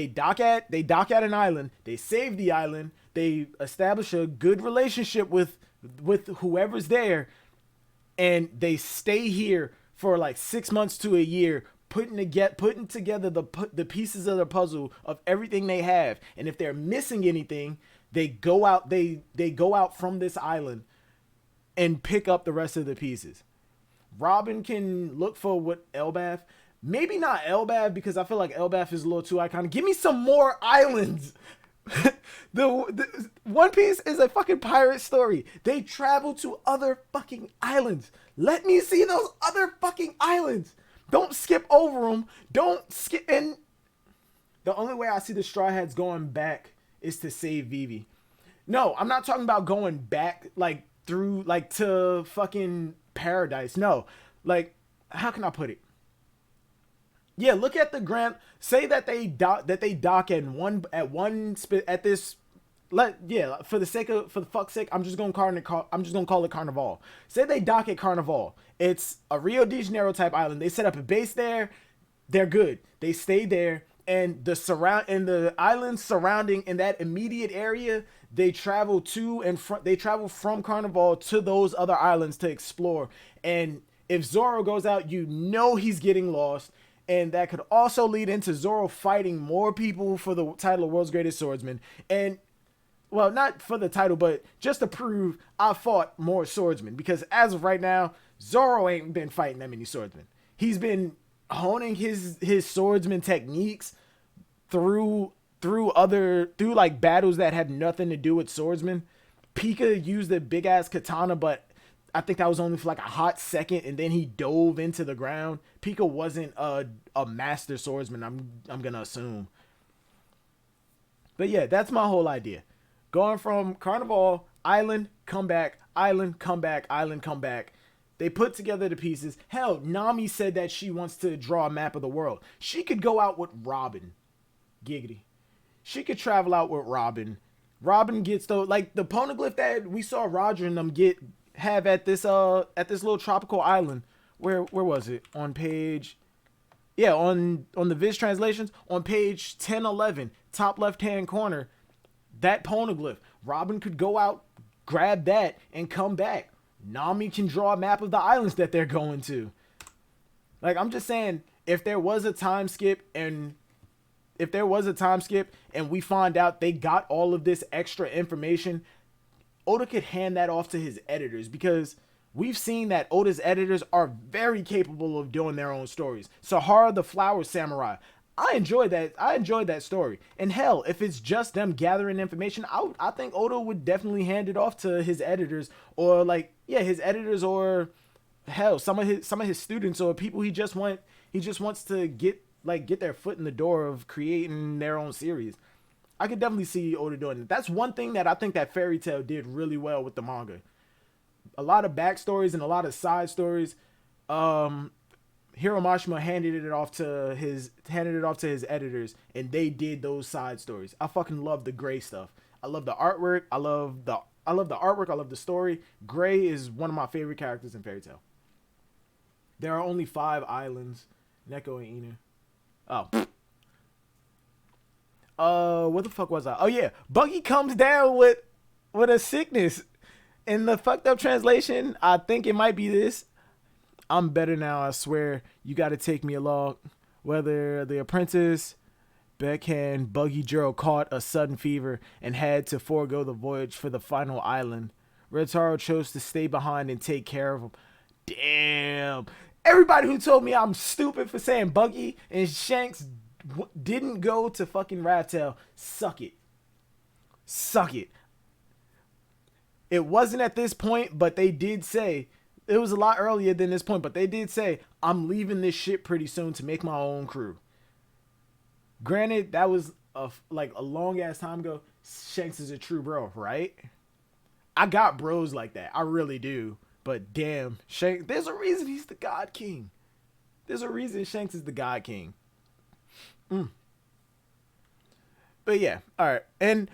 dock at an island, they save the island, they establish a good relationship with whoever's there, and they stay here for like 6 months to a year, putting together the pieces of the puzzle of everything they have. And if they're missing anything, they go out from this island and pick up the rest of the pieces. Robin can look for what Elbaf. Maybe not Elbaf because I feel like Elbaf is a little too iconic. Give me some more islands. the One Piece is a fucking pirate story. They travel to other fucking islands. Let me see those other fucking islands. Don't skip over them. Don't skip. And the only way I see the Straw Hats going back is to save Vivi. No, I'm not talking about going back like through like to fucking paradise. No, like how can I put it? Yeah, look at the grand. Say that they dock at this. For the fuck's sake, I'm just gonna call it Carnival. Say they dock at Carnival. It's a Rio de Janeiro type island. They set up a base there. They're good. They stay there, and the islands surrounding in that immediate area. They travel from Carnival to those other islands to explore. And if Zoro goes out, you know he's getting lost. And that could also lead into Zoro fighting more people for the title of World's Greatest Swordsman. And, well, not for the title, but just to prove I fought more swordsmen. Because as of right now, Zoro ain't been fighting that many swordsmen. He's been honing his swordsman techniques through like battles that had nothing to do with swordsmen. Pika used a big ass katana, but I think that was only for like a hot second, and then he dove into the ground. Pika wasn't a master swordsman, I'm gonna assume. But yeah, that's my whole idea. Going from Carnival, island, come back, island, come back, island, come back. They put together the pieces. Hell, Nami said that she wants to draw a map of the world. She could go out with Robin. Giggity. She could travel out with Robin. Robin gets the poneglyph that we saw Roger and them have at this little tropical island. Where was it? On page, yeah, on the Viz translations on page 1011, top left hand corner, that poneglyph. Robin could go out, grab that, and come back. Nami can draw a map of the islands that they're going to. Like, I'm just saying, if there was a time skip and we find out they got all of this extra information, Oda could hand that off to his editors, because we've seen that Oda's editors are very capable of doing their own stories. Sahara the Flower Samurai. I enjoyed that story. And hell, if it's just them gathering information, I think Oda would definitely hand it off to his editors, or his editors, or hell, some of his students, or people he just wants to get their foot in the door of creating their own series. I could definitely see Oda doing it. That's one thing that I think that Fairy Tail did really well with the manga. A lot of backstories and a lot of side stories. Hiro Mashima handed it off to his editors, and they did those side stories. I fucking love the Gray stuff. I love the artwork. I love the artwork. I love the story. Gray is one of my favorite characters in Fairy Tail. There are only 5 islands. Neko and Inu. What the fuck was I? Oh yeah, Buggy comes down with a sickness. In the fucked up translation, I think it might be this: I'm better now, I swear. You gotta take me along. Whether the apprentice, Beckhand, Buggy Jiro caught a sudden fever and had to forego the voyage for the final island. Retaro chose to stay behind and take care of him. Damn. Everybody who told me I'm stupid for saying Buggy and Shanks didn't go to fucking Raftel, suck it. Suck it. It wasn't at this point, but they did say, it was a lot earlier than this point, but they did say, I'm leaving this ship pretty soon to make my own crew. Granted, that was a long ass time ago. Shanks is a true bro, right? I got bros like that. I really do. But damn, Shanks, there's a reason he's the God King. There's a reason Shanks is the God King. But yeah, all right. And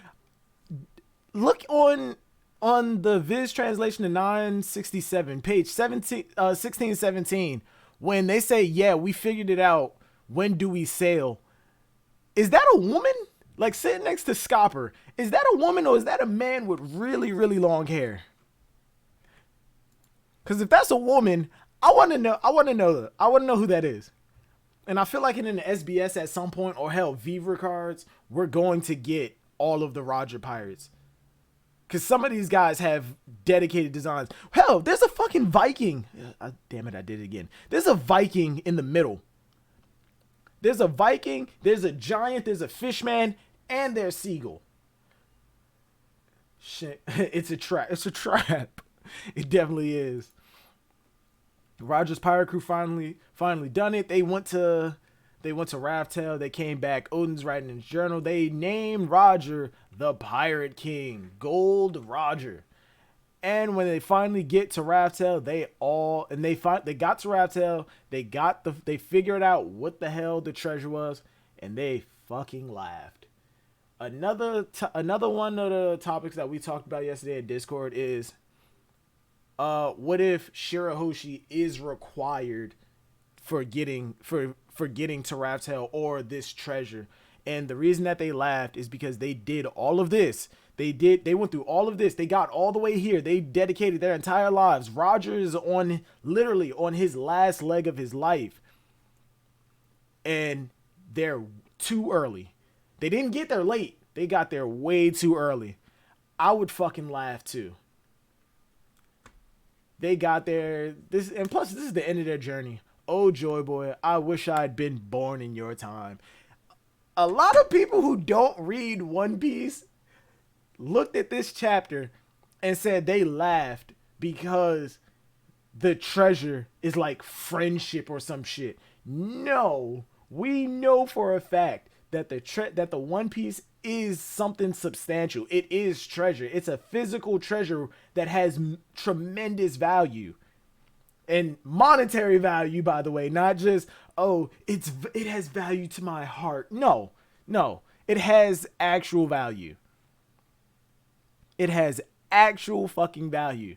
look on the Viz translation of 967, page 1617, when they say, yeah, we figured it out. When do we sail? Is that a woman? Like sitting next to Scopper. Is that a woman, or is that a man with really, really long hair? Because if that's a woman, I want to know who that is. And I feel like in an SBS at some point, or hell, Viva cards, we're going to get all of the Roger pirates. Because some of these guys have dedicated designs. Hell, there's a fucking Viking. Damn it, I did it again. There's a Viking in the middle. There's a Viking, there's a giant, there's a fishman, and there's Seagull. Shit, it's a trap. It's a trap. It definitely is. Roger's pirate crew finally done it. They went to Raftel. They came back. Odin's writing in his journal. They named Roger the Pirate King, Gold Roger. And when they finally get to Raftel, they got to Raftel. They figured out what the hell the treasure was, and they fucking laughed. Another one of the topics that we talked about yesterday in Discord is, what if Shirahoshi is required for getting to Raftel or this treasure? And the reason that they laughed is because they did all of this. They went through all of this. They got all the way here. They dedicated their entire lives. Roger is literally on his last leg of his life. And they're too early. They didn't get there late. They got there way too early. I would fucking laugh too. They got there. And plus, this is the end of their journey. Oh, Joy Boy, I wish I'd been born in your time. A lot of people who don't read One Piece looked at this chapter and said they laughed because the treasure is like friendship or some shit. No, we know for a fact that the One Piece is something substantial. It is treasure. It's a physical treasure that has tremendous value. And monetary value, by the way, not just, oh, it has value to my heart. No, it has actual value. It has actual fucking value.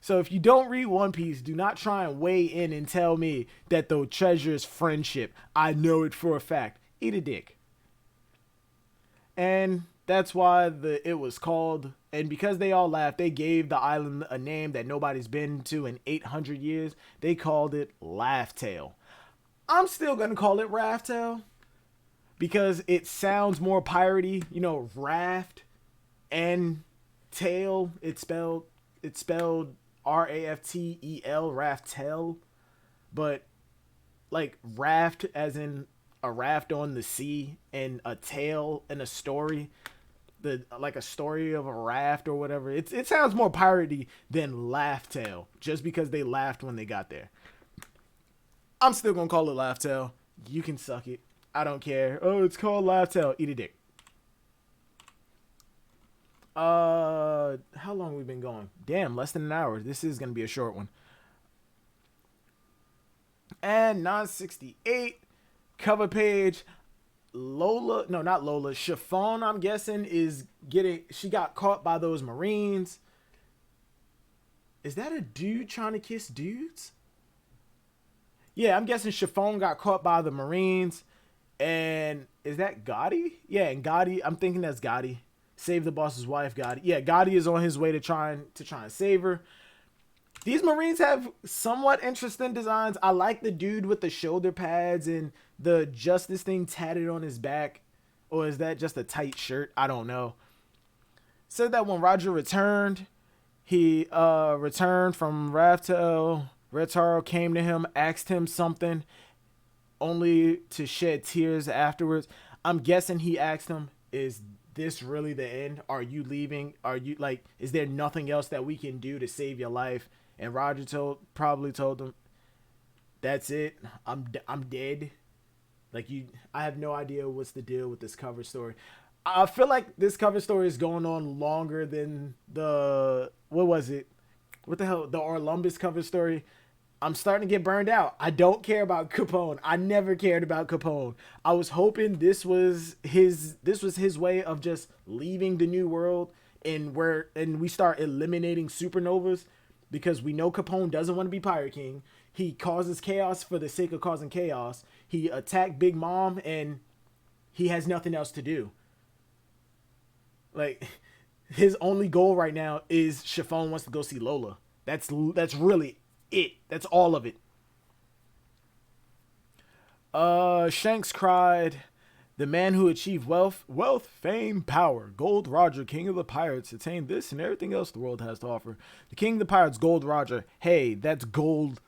So if you don't read One Piece, do not try and weigh in and tell me that the treasure is friendship. I know it for a fact. Eat a dick. And that's why it was called, and because they all laughed, they gave the island a name that nobody's been to in 800 years. They called it Laugh-Tale. I'm still going to call it Raft-Tale because it sounds more piratey. You know, raft and tail, it's spelled Raftel, Raft-Tale, but like raft as in a raft on the sea, and a tale and a story, like a story of a raft or whatever. It sounds more piratey than Laugh-Tale, just because they laughed when they got there. I'm still gonna call it Laugh-Tale. You can suck it. I don't care. Oh, it's called Laugh-Tale. Eat a dick. How long have we been going? Damn, less than an hour. This is gonna be a short one. And 968. Cover page, Lola, no, not Lola, Chiffon, I'm guessing, she got caught by those Marines. Is that a dude trying to kiss dudes? Yeah, I'm guessing Chiffon got caught by the Marines. And is that Gotti? Yeah, and Gotti, I'm thinking that's Gotti. Save the boss's wife, Gotti. Yeah, Gotti is on his way to try and save her. These Marines have somewhat interesting designs. I like the dude with the shoulder pads and the justice thing tatted on his back. Or is that just a tight shirt? I don't know. Said that when Roger returned, he returned from Raftel. Red Taro came to him, asked him something, only to shed tears afterwards. I'm guessing he asked him, is this really the end? Are you leaving? Is there nothing else that we can do to save your life? And Roger probably told him, that's it. I'm dead. I have no idea what's the deal with this cover story. I feel like this cover story is going on longer than what the hell? The Orlumbus cover story. I'm starting to get burned out. I don't care about Capone. I never cared about Capone. I was hoping this was his way of just leaving the new world and we start eliminating supernovas. Because we know Capone doesn't want to be Pirate King. He causes chaos for the sake of causing chaos. He attacked Big Mom and he has nothing else to do. Like, his only goal right now is Chiffon wants to go see Lola. That's really it. That's all of it. Shanks cried The man who achieved wealth, fame, power. Gold Roger, king of the pirates, attained this and everything else the world has to offer. The king of the pirates, Gold Roger. Hey, that's Gold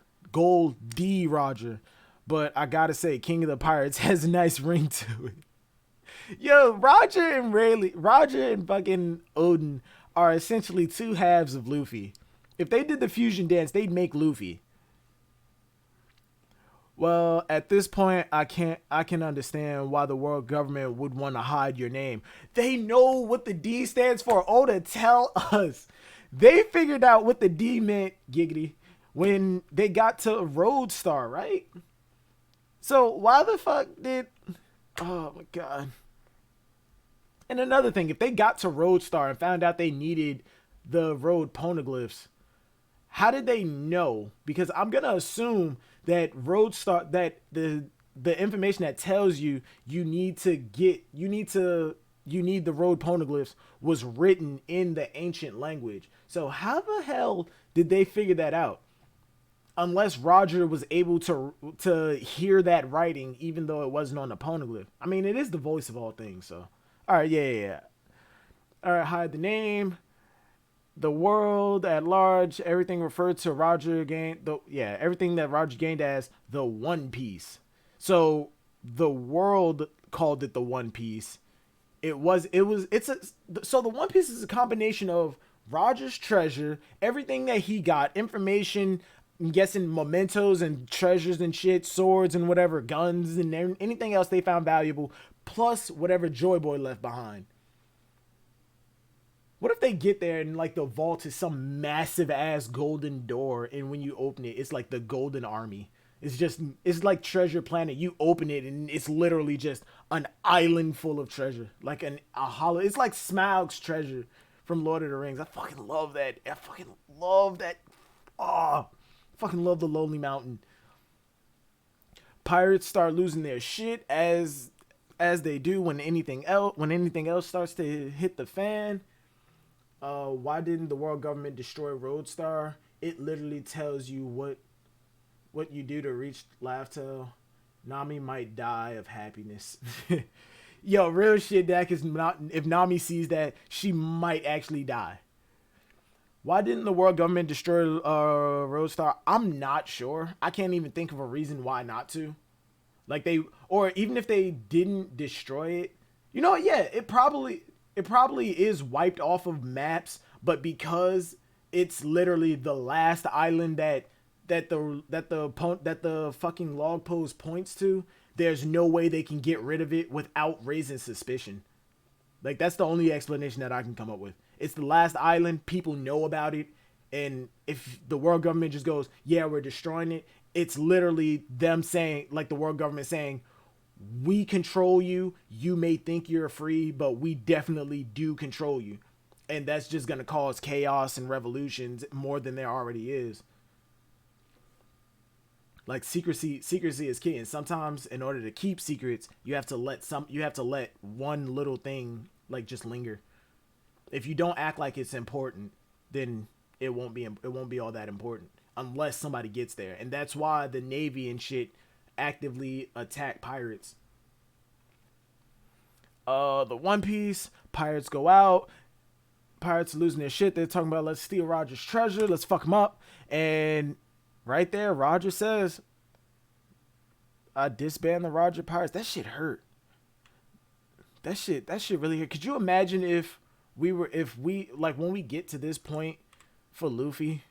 D Roger. But I gotta say, King of the Pirates has a nice ring to it. Yo, Roger and fucking Odin are essentially two halves of Luffy. If they did the fusion dance, they'd make Luffy. Well, at this point, I can understand why the world government would want to hide your name. They know what the D stands for. Oda, tell us. They figured out what the D meant, giggity, when they got to Roadstar, right? So why the fuck did oh my god. And another thing, if they got to Roadstar and found out they needed the road poneglyphs, how did they know? Because I'm gonna assume that Roadstar, that the information that tells you you need the road poneglyphs was written in the ancient language. So how the hell did they figure that out? Unless Roger was able to hear that writing, even though it wasn't on the poneglyph. I mean, it is the voice of all things. So, all right, yeah. All right, hide the name. The world at large, everything referred to Roger gained. Everything that Roger gained as the One Piece. So the world called it the One Piece. So the One Piece is a combination of Roger's treasure, everything that he got, information. I'm guessing mementos and treasures and shit, swords and whatever, guns and anything else they found valuable, plus whatever Joy Boy left behind. What if they get there and like the vault is some massive ass golden door, and when you open it, it's like the Golden Army. It's like Treasure Planet. You open it and it's literally just an island full of treasure, like a hollow. It's like Smaug's treasure from Lord of the Rings. I fucking love that. I fucking love that. Oh, fucking love the Lonely Mountain. Pirates start losing their shit as they do when anything else starts to hit the fan. Why didn't the world government destroy Roadstar? It literally tells you what you do to reach Laugh-Tale. Nami might die of happiness. Yo, real shit, Dak, is not, if Nami sees that, she might actually die. Why didn't the world government destroy Roadstar? I'm not sure. I can't even think of a reason why not to. Like or even if they didn't destroy it, you know, yeah, it probably is wiped off of maps, but because it's literally the last island that the fucking log post points to, there's no way they can get rid of it without raising suspicion. Like, that's the only explanation that I can come up with. It's the last island, people know about it, and if the world government just goes, yeah, we're destroying it, it's literally them saying, like the world government saying, we control you. You may think you're free, but we definitely do control you. And that's just going to cause chaos and revolutions more than there already is. Like, secrecy is key. And sometimes in order to keep secrets, you have to let one little thing like just linger. If you don't act like it's important, then it won't be all that important unless somebody gets there. And that's why the Navy and shit actively attack pirates. The One Piece, pirates go out. Pirates are losing their shit. They're talking about, let's steal Roger's treasure. Let's fuck him up. And right there, Roger says, I disband the Roger Pirates. That shit hurt. That shit really hurt. Could you imagine if we like, when we get to this point for Luffy,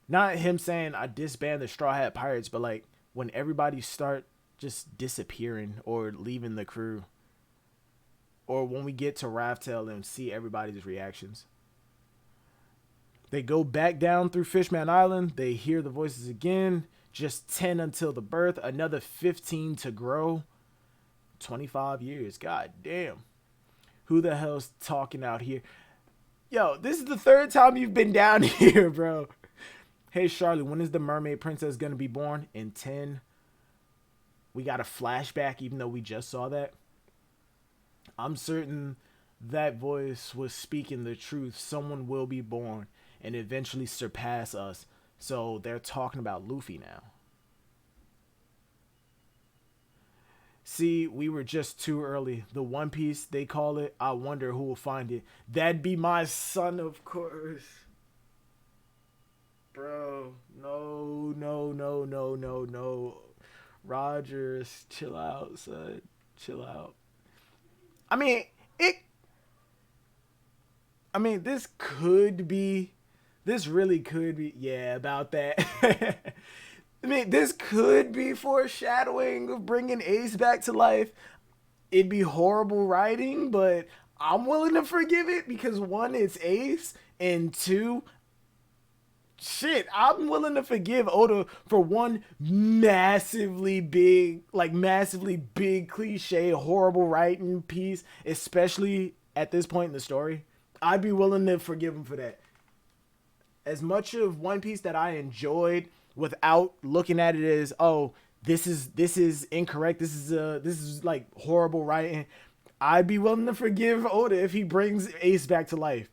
not him saying I disband the Straw Hat Pirates, but like when everybody start just disappearing or leaving the crew, or when we get to Raftel and see everybody's reactions. They go back down through Fishman Island. They hear the voices again. Just 10 until the birth. Another 15 to grow. 25 years. God damn. Who the hell's talking out here? Yo, this is the third time you've been down here, bro. Hey, Charlie, when is the mermaid princess going to be born? In 10. We got a flashback even though we just saw that. I'm certain that voice was speaking the truth. Someone will be born and eventually surpass us. So they're talking about Luffy now. See, we were just too early. The One Piece, they call it. I wonder who will find it. That'd be my son, of course. Bro, no, no, no, no, no, no. Rogers, chill out, son. Chill out. I mean, it. I mean, this could be. This really could be. Yeah, about that. I mean, this could be foreshadowing of bringing Ace back to life. It'd be horrible writing, but I'm willing to forgive it because one, it's Ace, and two, shit, I'm willing to forgive Oda for one massively big cliche, horrible writing piece, especially at this point in the story. I'd be willing to forgive him for that. As much of One Piece that I enjoyed without looking at it as, oh, this is incorrect, this is like horrible writing, I'd be willing to forgive Oda if he brings Ace back to life.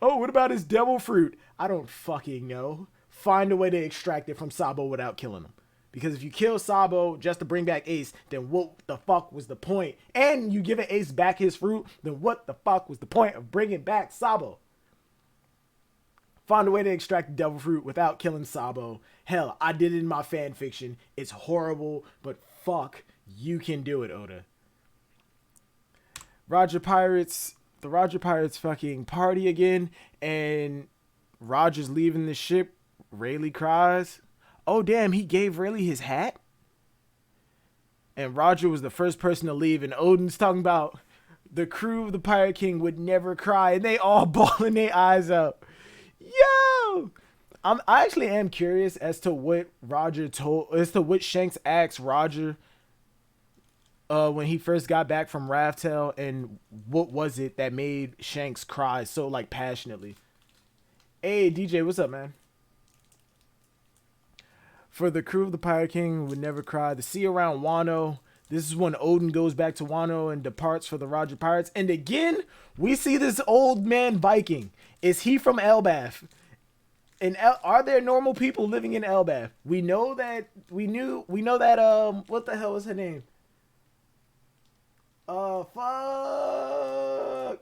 Oh, what about his devil fruit? I don't fucking know. Find a way to extract it from Sabo without killing him. Because if you kill Sabo just to bring back Ace, then what the fuck was the point? And you give Ace back his fruit, then what the fuck was the point of bringing back Sabo? Find a way to extract the devil fruit without killing Sabo. Hell, I did it in my fan fiction. It's horrible, but fuck, you can do it, Oda. The Roger Pirates fucking party again, and Roger's leaving the ship. Rayleigh cries. Oh damn, he gave Rayleigh his hat? And Roger was the first person to leave, and Odin's talking about the crew of the Pirate King would never cry, and they all bawling their eyes out. Yo! I actually am curious as to what Shanks asked Roger when he first got back from Raftel, and what was it that made Shanks cry so like passionately. Hey DJ, what's up, man? For the crew of the Pirate King would never cry. The sea around Wano. This is when Odin goes back to Wano and departs for the Roger Pirates. And again, we see this old man Viking. Is he from Elbaf? And are there normal people living in Elbaf? We know that what the hell was her name? Fuck,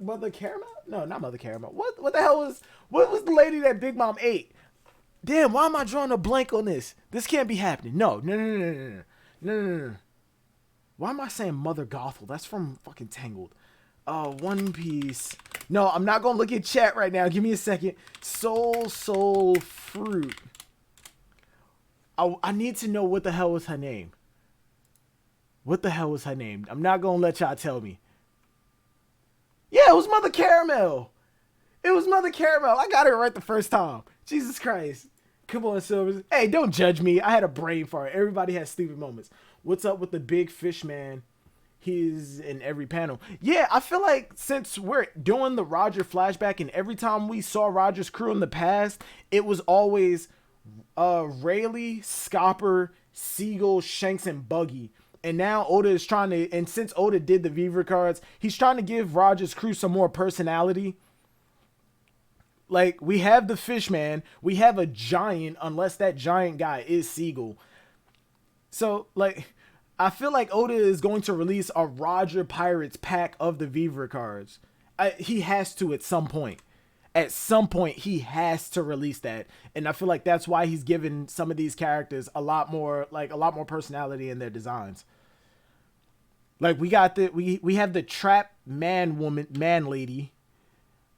Mother Caramel? No, not Mother Caramel. What the hell what was the lady that Big Mom ate? Damn, why am I drawing a blank on this? This can't be happening. No. Why am I saying Mother Gothel? That's from fucking Tangled. One Piece. No, I'm not gonna look at chat right now. Give me a second. Soul Fruit. I need to know what the hell was her name. What the hell was her name? I'm not gonna let y'all tell me. Yeah, it was Mother Caramel. It was Mother Caramel. I got it right the first time. Jesus Christ. Come on, Silvers. Hey, don't judge me. I had a brain fart. Everybody has stupid moments. What's up with the big fish man? He's in every panel. Yeah, I feel like since we're doing the Roger flashback, and every time we saw Roger's crew in the past, it was always Rayleigh, Scopper, Seagull, Shanks, and Buggy. And now Oda is trying to, and since Oda did the Viva cards, he's trying to give Roger's crew some more personality. Like, we have the fish man, we have a giant, unless that giant guy is Seagull. So, like, I feel like Oda is going to release a Roger Pirates pack of the Viva cards. He has to at some point. At some point, he has to release that. And I feel like that's why he's given some of these characters a lot more personality in their designs. Like, we got we have the trap man lady.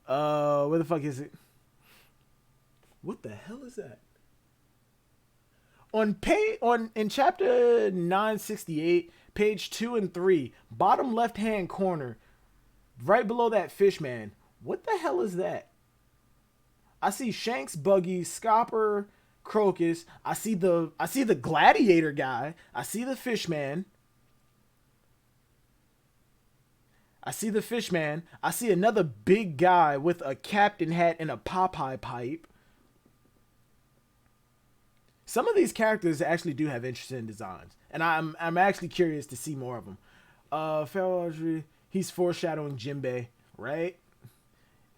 Where the fuck is it? What the hell is that? In chapter 968, page 2 and 3, bottom left hand corner, right below that fish man. What the hell is that? I see Shanks, Buggy, Scopper, Crocus. I see the gladiator guy. I see the fish man. I see the fish man. I see another big guy with a captain hat and a Popeye pipe. Some of these characters actually do have interesting designs, and I'm actually curious to see more of them. Pharaoh, he's foreshadowing Jinbei, right?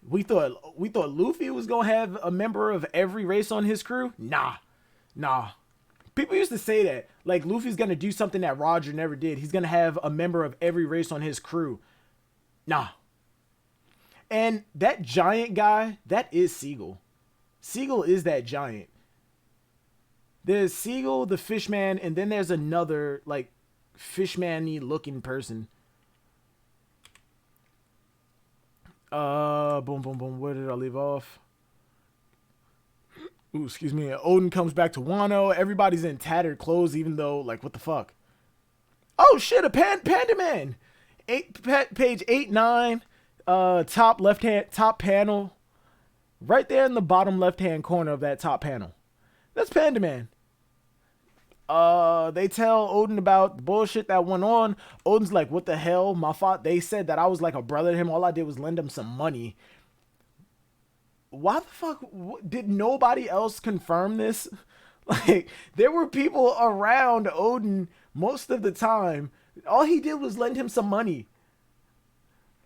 We thought Luffy was gonna have a member of every race on his crew. Nah. People used to say that, like, Luffy's gonna do something that Roger never did. He's gonna have a member of every race on his crew. Nah. And that giant guy, that is Seagull. Seagull is that giant. There's Seagull, the fishman, and then there's another, like, fishman-y looking person. Boom, boom, boom. Where did I leave off? Ooh, excuse me. Odin comes back to Wano. Everybody's in tattered clothes, even though, like, what the fuck? Oh, shit, a Panda Man. Page 8-9. Top panel. Right there in the bottom left-hand corner of that top panel. That's Panda Man. They tell Odin about the bullshit that went on. Odin's like, what the hell? My fault. They said that I was like a brother to him. All I did was lend him some money. Why the fuck did nobody else confirm this? Like, there were people around Odin most of the time. All he did was lend him some money.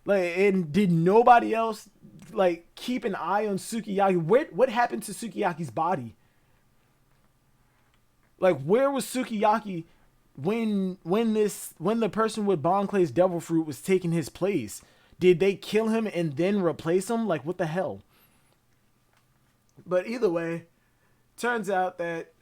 Like, and did nobody else, like, keep an eye on Sukiyaki? What happened to Sukiyaki's body? Like, where was Sukiyaki when the person with Bon Clay's devil fruit was taking his place? Did they kill him and then replace him? Like, what the hell? But either way, turns out that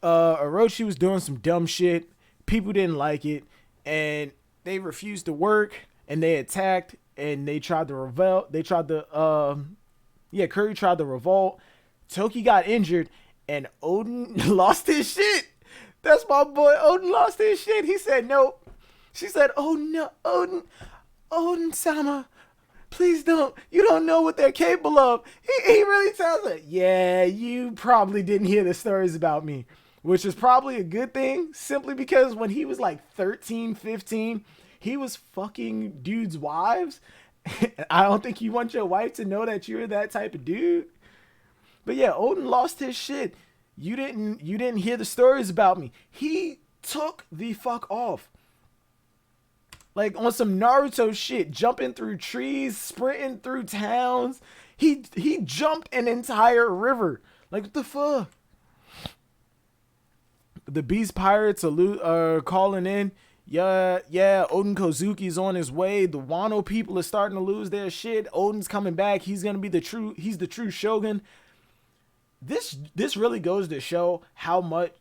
Orochi was doing some dumb shit. People didn't like it, and they refused to work, and they attacked, and they tried to revolt. Curry tried to revolt. Toki got injured, and Odin lost his shit. That's my boy. Odin lost his shit. He said no. She said, oh no, Odin-sama. Please don't. You don't know what they're capable of. He really tells her, yeah, you probably didn't hear the stories about me. Which is probably a good thing. Simply because when he was like 13, 15, he was fucking dudes' wives. I don't think you want your wife to know that you're that type of dude. But yeah, Odin lost his shit. You didn't hear the stories about me. He took the fuck off. Like on some Naruto shit, jumping through trees, sprinting through towns. He jumped an entire river. Like, what the fuck? The Beast Pirates are calling in. Yeah, Odin Kozuki's on his way. The Wano people are starting to lose their shit. Odin's coming back. He's gonna be the true shogun. This really goes to show how much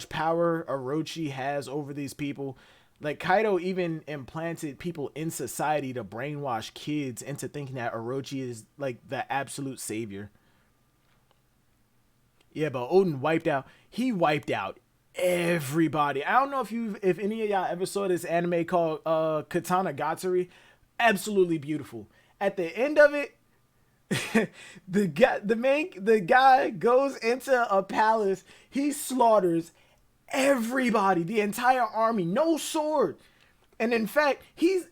power Orochi has over these people. Like, Kaido even implanted people in society to brainwash kids into thinking that Orochi is like the absolute savior. Yeah, but Odin wiped out everybody. I don't know if any of y'all ever saw this anime called Katana Gatsuri. Absolutely beautiful. At the end of it, the guy goes into a palace. He slaughters everybody, the entire army, no sword. And in fact, he's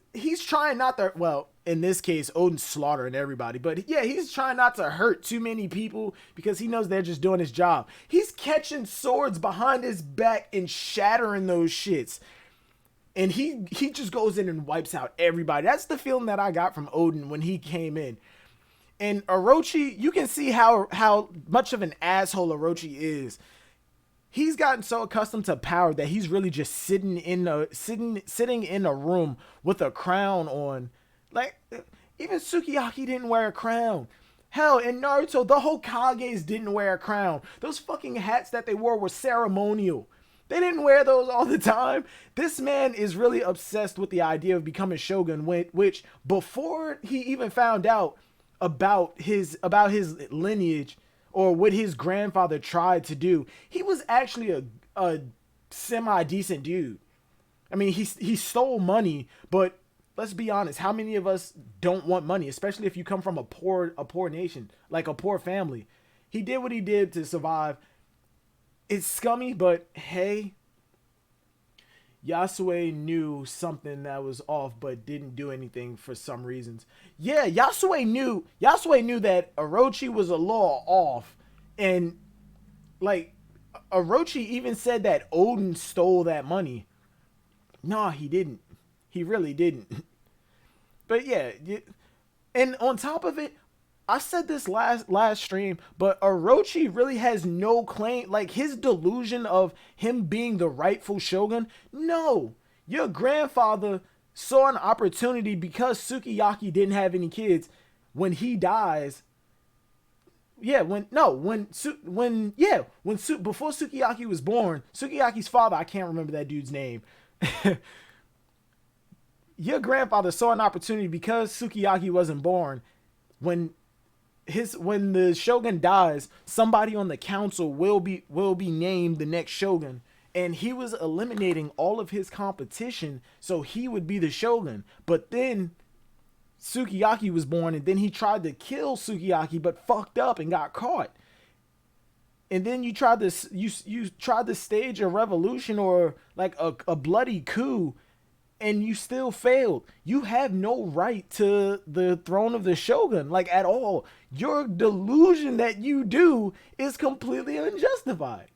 trying not to, well, in this case, Odin's slaughtering everybody, but yeah, he's trying not to hurt too many people because he knows they're just doing his job. He's catching swords behind his back and shattering those shits. And he just goes in and wipes out everybody. That's the feeling that I got from Odin when he came in. And Orochi, you can see how much of an asshole Orochi is. He's gotten so accustomed to power that he's really just sitting in a room with a crown on. Like, even Sukiyaki didn't wear a crown. Hell, in Naruto, the Hokages didn't wear a crown. Those fucking hats that they wore were ceremonial. They didn't wear those all the time. This man is really obsessed with the idea of becoming shogun, which before he even found out about his lineage or what his grandfather tried to do, he was actually a semi-decent dude. I mean, he stole money, but let's be honest, how many of us don't want money, especially if you come from a poor nation, like a poor family? He did what he did to survive. It's scummy, but hey, Yasue knew something that was off, but didn't do anything for some reasons. Yeah, Yasue knew that Orochi was a little off, and like Orochi even said that Odin stole that money. Nah, he didn't. He really didn't. But yeah, and on top of it, I said this last stream, but Orochi really has no claim. Like his delusion of him being the rightful shogun. No, your grandfather saw an opportunity because Sukiyaki didn't have any kids. When he dies, yeah, before Sukiyaki was born, Sukiyaki's father, I can't remember that dude's name. Your grandfather saw an opportunity because Sukiyaki wasn't born. When when the shogun dies, somebody on the council will be named the next shogun, and he was eliminating all of his competition so he would be the shogun. But then Sukiyaki was born, and then he tried to kill Sukiyaki but fucked up and got caught. And then you tried to stage a revolution or like a bloody coup, and you still failed. You have no right to the throne of the shogun, like at all. Your delusion that you do is completely unjustified.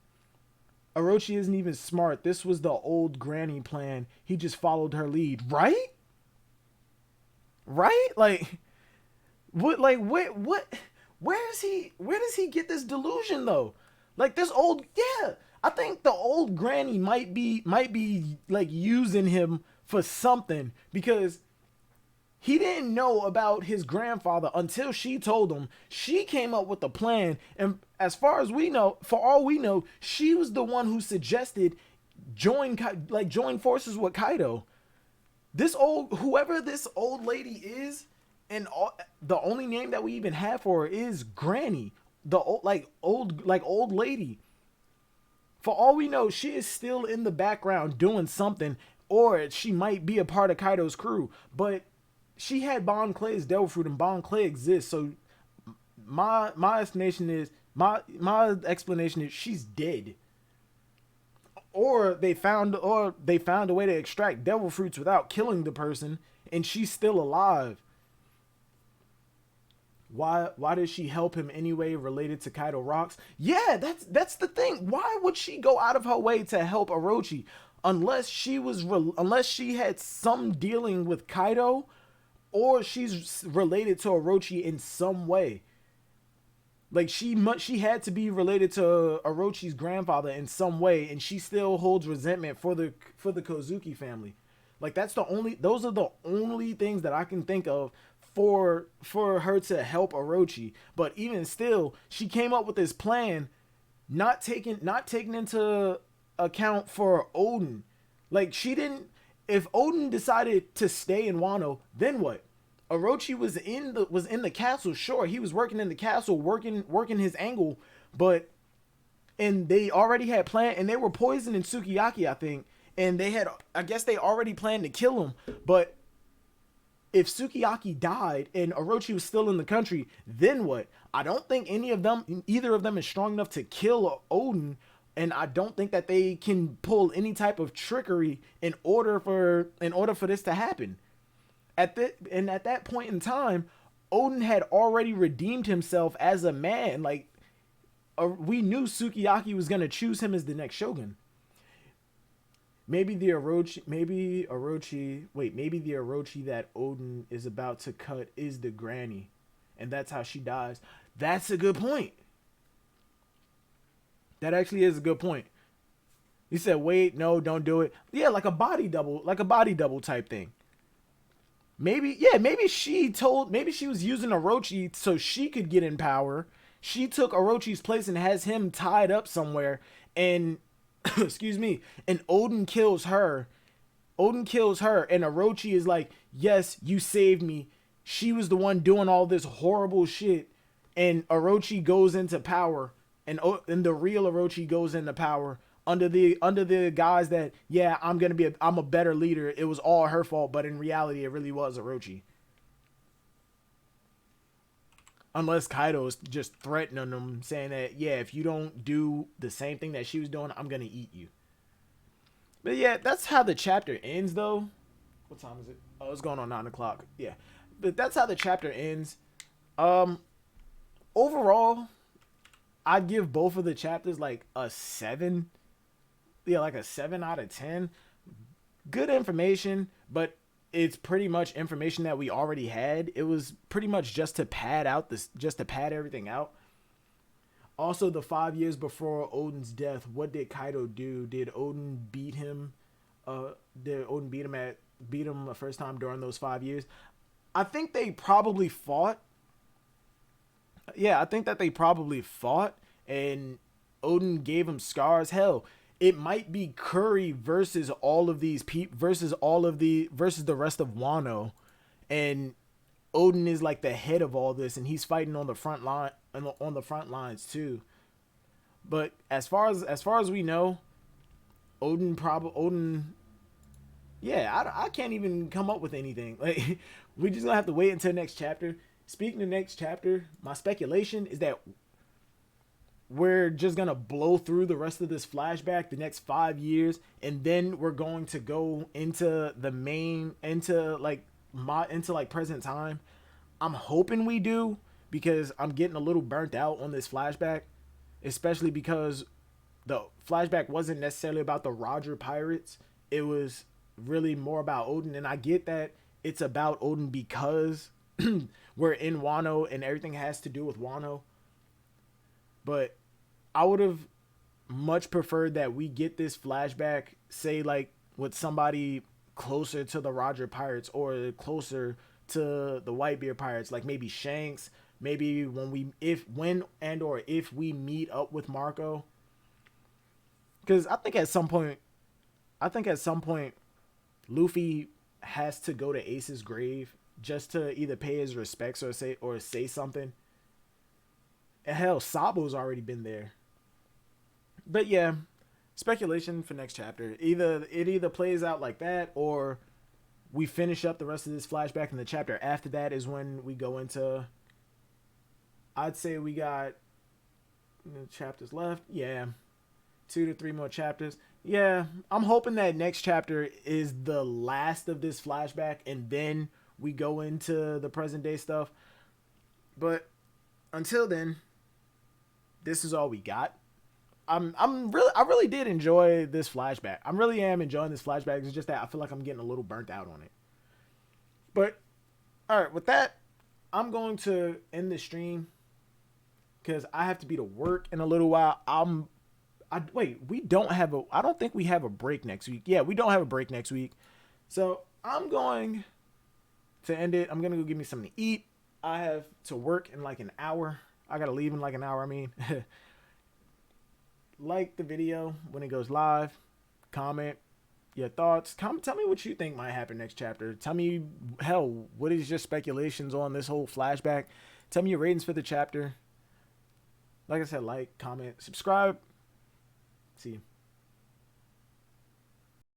Orochi isn't even smart. This was the old granny plan. He just followed her lead, right? Right? Like, what? Like, what? Where does he get this delusion though? Like this old, yeah. I think the old granny might be like using him for something, because he didn't know about his grandfather until she told him. She came up with a plan, and as far as we know, for all we know, she was the one who suggested join forces with Kaido. Whoever this old lady is, and the only name that we even have for her is Granny, the old lady. For all we know, she is still in the background doing something, or she might be a part of Kaido's crew. But she had Bon Clay's Devil Fruit, and Bon Clay exists. So my explanation is she's dead, or they found a way to extract Devil Fruits without killing the person, and she's still alive. Why does she help him anyway, related to Kaido Rocks? Yeah, that's the thing. Why would she go out of her way to help Orochi? Unless she had some dealing with Kaido, or she's related to Orochi in some way. Like she had to be related to Orochi's grandfather in some way, and she still holds resentment for the Kozuki family. Like those are the only things that I can think of for her to help Orochi. But even still, she came up with this plan, not taking into account for Oden. Like she didn't. If Oden decided to stay in Wano, then what? Orochi was in the castle. Sure, he was working in the castle, working his angle, and they already had planned, and they were poisoning Sukiyaki, I think, and I guess they already planned to kill him. But if Sukiyaki died and Orochi was still in the country, then what? I don't think either of them is strong enough to kill Oden, and I don't think that they can pull any type of trickery in order for this to happen. At that point in time, Oden had already redeemed himself as a man. Like, we knew Sukiyaki was gonna choose him as the next shogun. Maybe the Orochi that Oden is about to cut is the granny, and that's how she dies. That's a good point. That actually is a good point. He said, "Wait, no, don't do it." Yeah, like a body double type thing. Maybe she was using Orochi so she could get in power. She took Orochi's place and has him tied up somewhere, and excuse me, and Oden kills her, and Orochi is like, "Yes, you saved me. She was the one doing all this horrible shit," and Orochi goes into power, and the real Orochi goes into power under the guise that, yeah, I'm a better leader. It was all her fault, but in reality, it really was Orochi. Unless Kaido's just threatening them, saying that, yeah, if you don't do the same thing that she was doing, I'm gonna eat you. But yeah, that's how the chapter ends, though. What time is it? Oh, it's going on 9 o'clock. Yeah, but that's how the chapter ends. Overall, I'd give both of the chapters like a 7. Yeah, like a 7 out of 10. Good information, but it's pretty much information that we already had. It was pretty much just to pad out this, just to pad everything out. Also, the 5 years before Odin's death, what did Kaido do? Did Odin beat him? Did Odin beat him the first time during those 5 years? I think they probably fought. Yeah, I think that they probably fought, and Odin gave him scars. Hell, it might be Curry versus all of these people versus the rest of Wano, and Odin is like the head of all this, and he's fighting on the front line on the front lines too. But as far as we know, Odin. Yeah, I can't even come up with anything. Like, we just gonna have to wait until next chapter. Speaking of next chapter, my speculation is that we're just gonna blow through the rest of this flashback, the next 5 years, and then we're going to go into the main, into like present time. I'm hoping we do, because I'm getting a little burnt out on this flashback, especially because the flashback wasn't necessarily about the Roger pirates. It was really more about Odin, and I get that it's about Odin because we're in Wano and everything has to do with Wano. But I would have much preferred that we get this flashback, say like with somebody closer to the Roger pirates or closer to the Whitebeard pirates, like maybe Shanks, maybe if we meet up with Marco. Because I think at some point Luffy has to go to Ace's grave just to either pay his respects or say something. And hell, Sabo's already been there. But yeah, speculation for next chapter. It either plays out like that, or we finish up the rest of this flashback, and the chapter after that is when we go into. I'd say we got chapters left. Yeah, 2 to 3 more chapters. Yeah, I'm hoping that next chapter is the last of this flashback, and then we go into the present day stuff. But until then, this is all we got. I really did enjoy this flashback. I really am enjoying this flashback. It's just that I feel like I'm getting a little burnt out on it. But all right, with that, I'm going to end the stream because I have to be to work in a little while. We don't have I don't think we have a break next week. Yeah, we don't have a break next week. So I'm going to end it. I'm going to go get me something to eat. I have to work in like an hour. I got to leave in like an hour, I mean. Like the video when it goes live. Comment your thoughts. Tell me what you think might happen next chapter. Tell me, hell, what is your speculations on this whole flashback? Tell me your ratings for the chapter. Like I said, like, comment, subscribe. See you.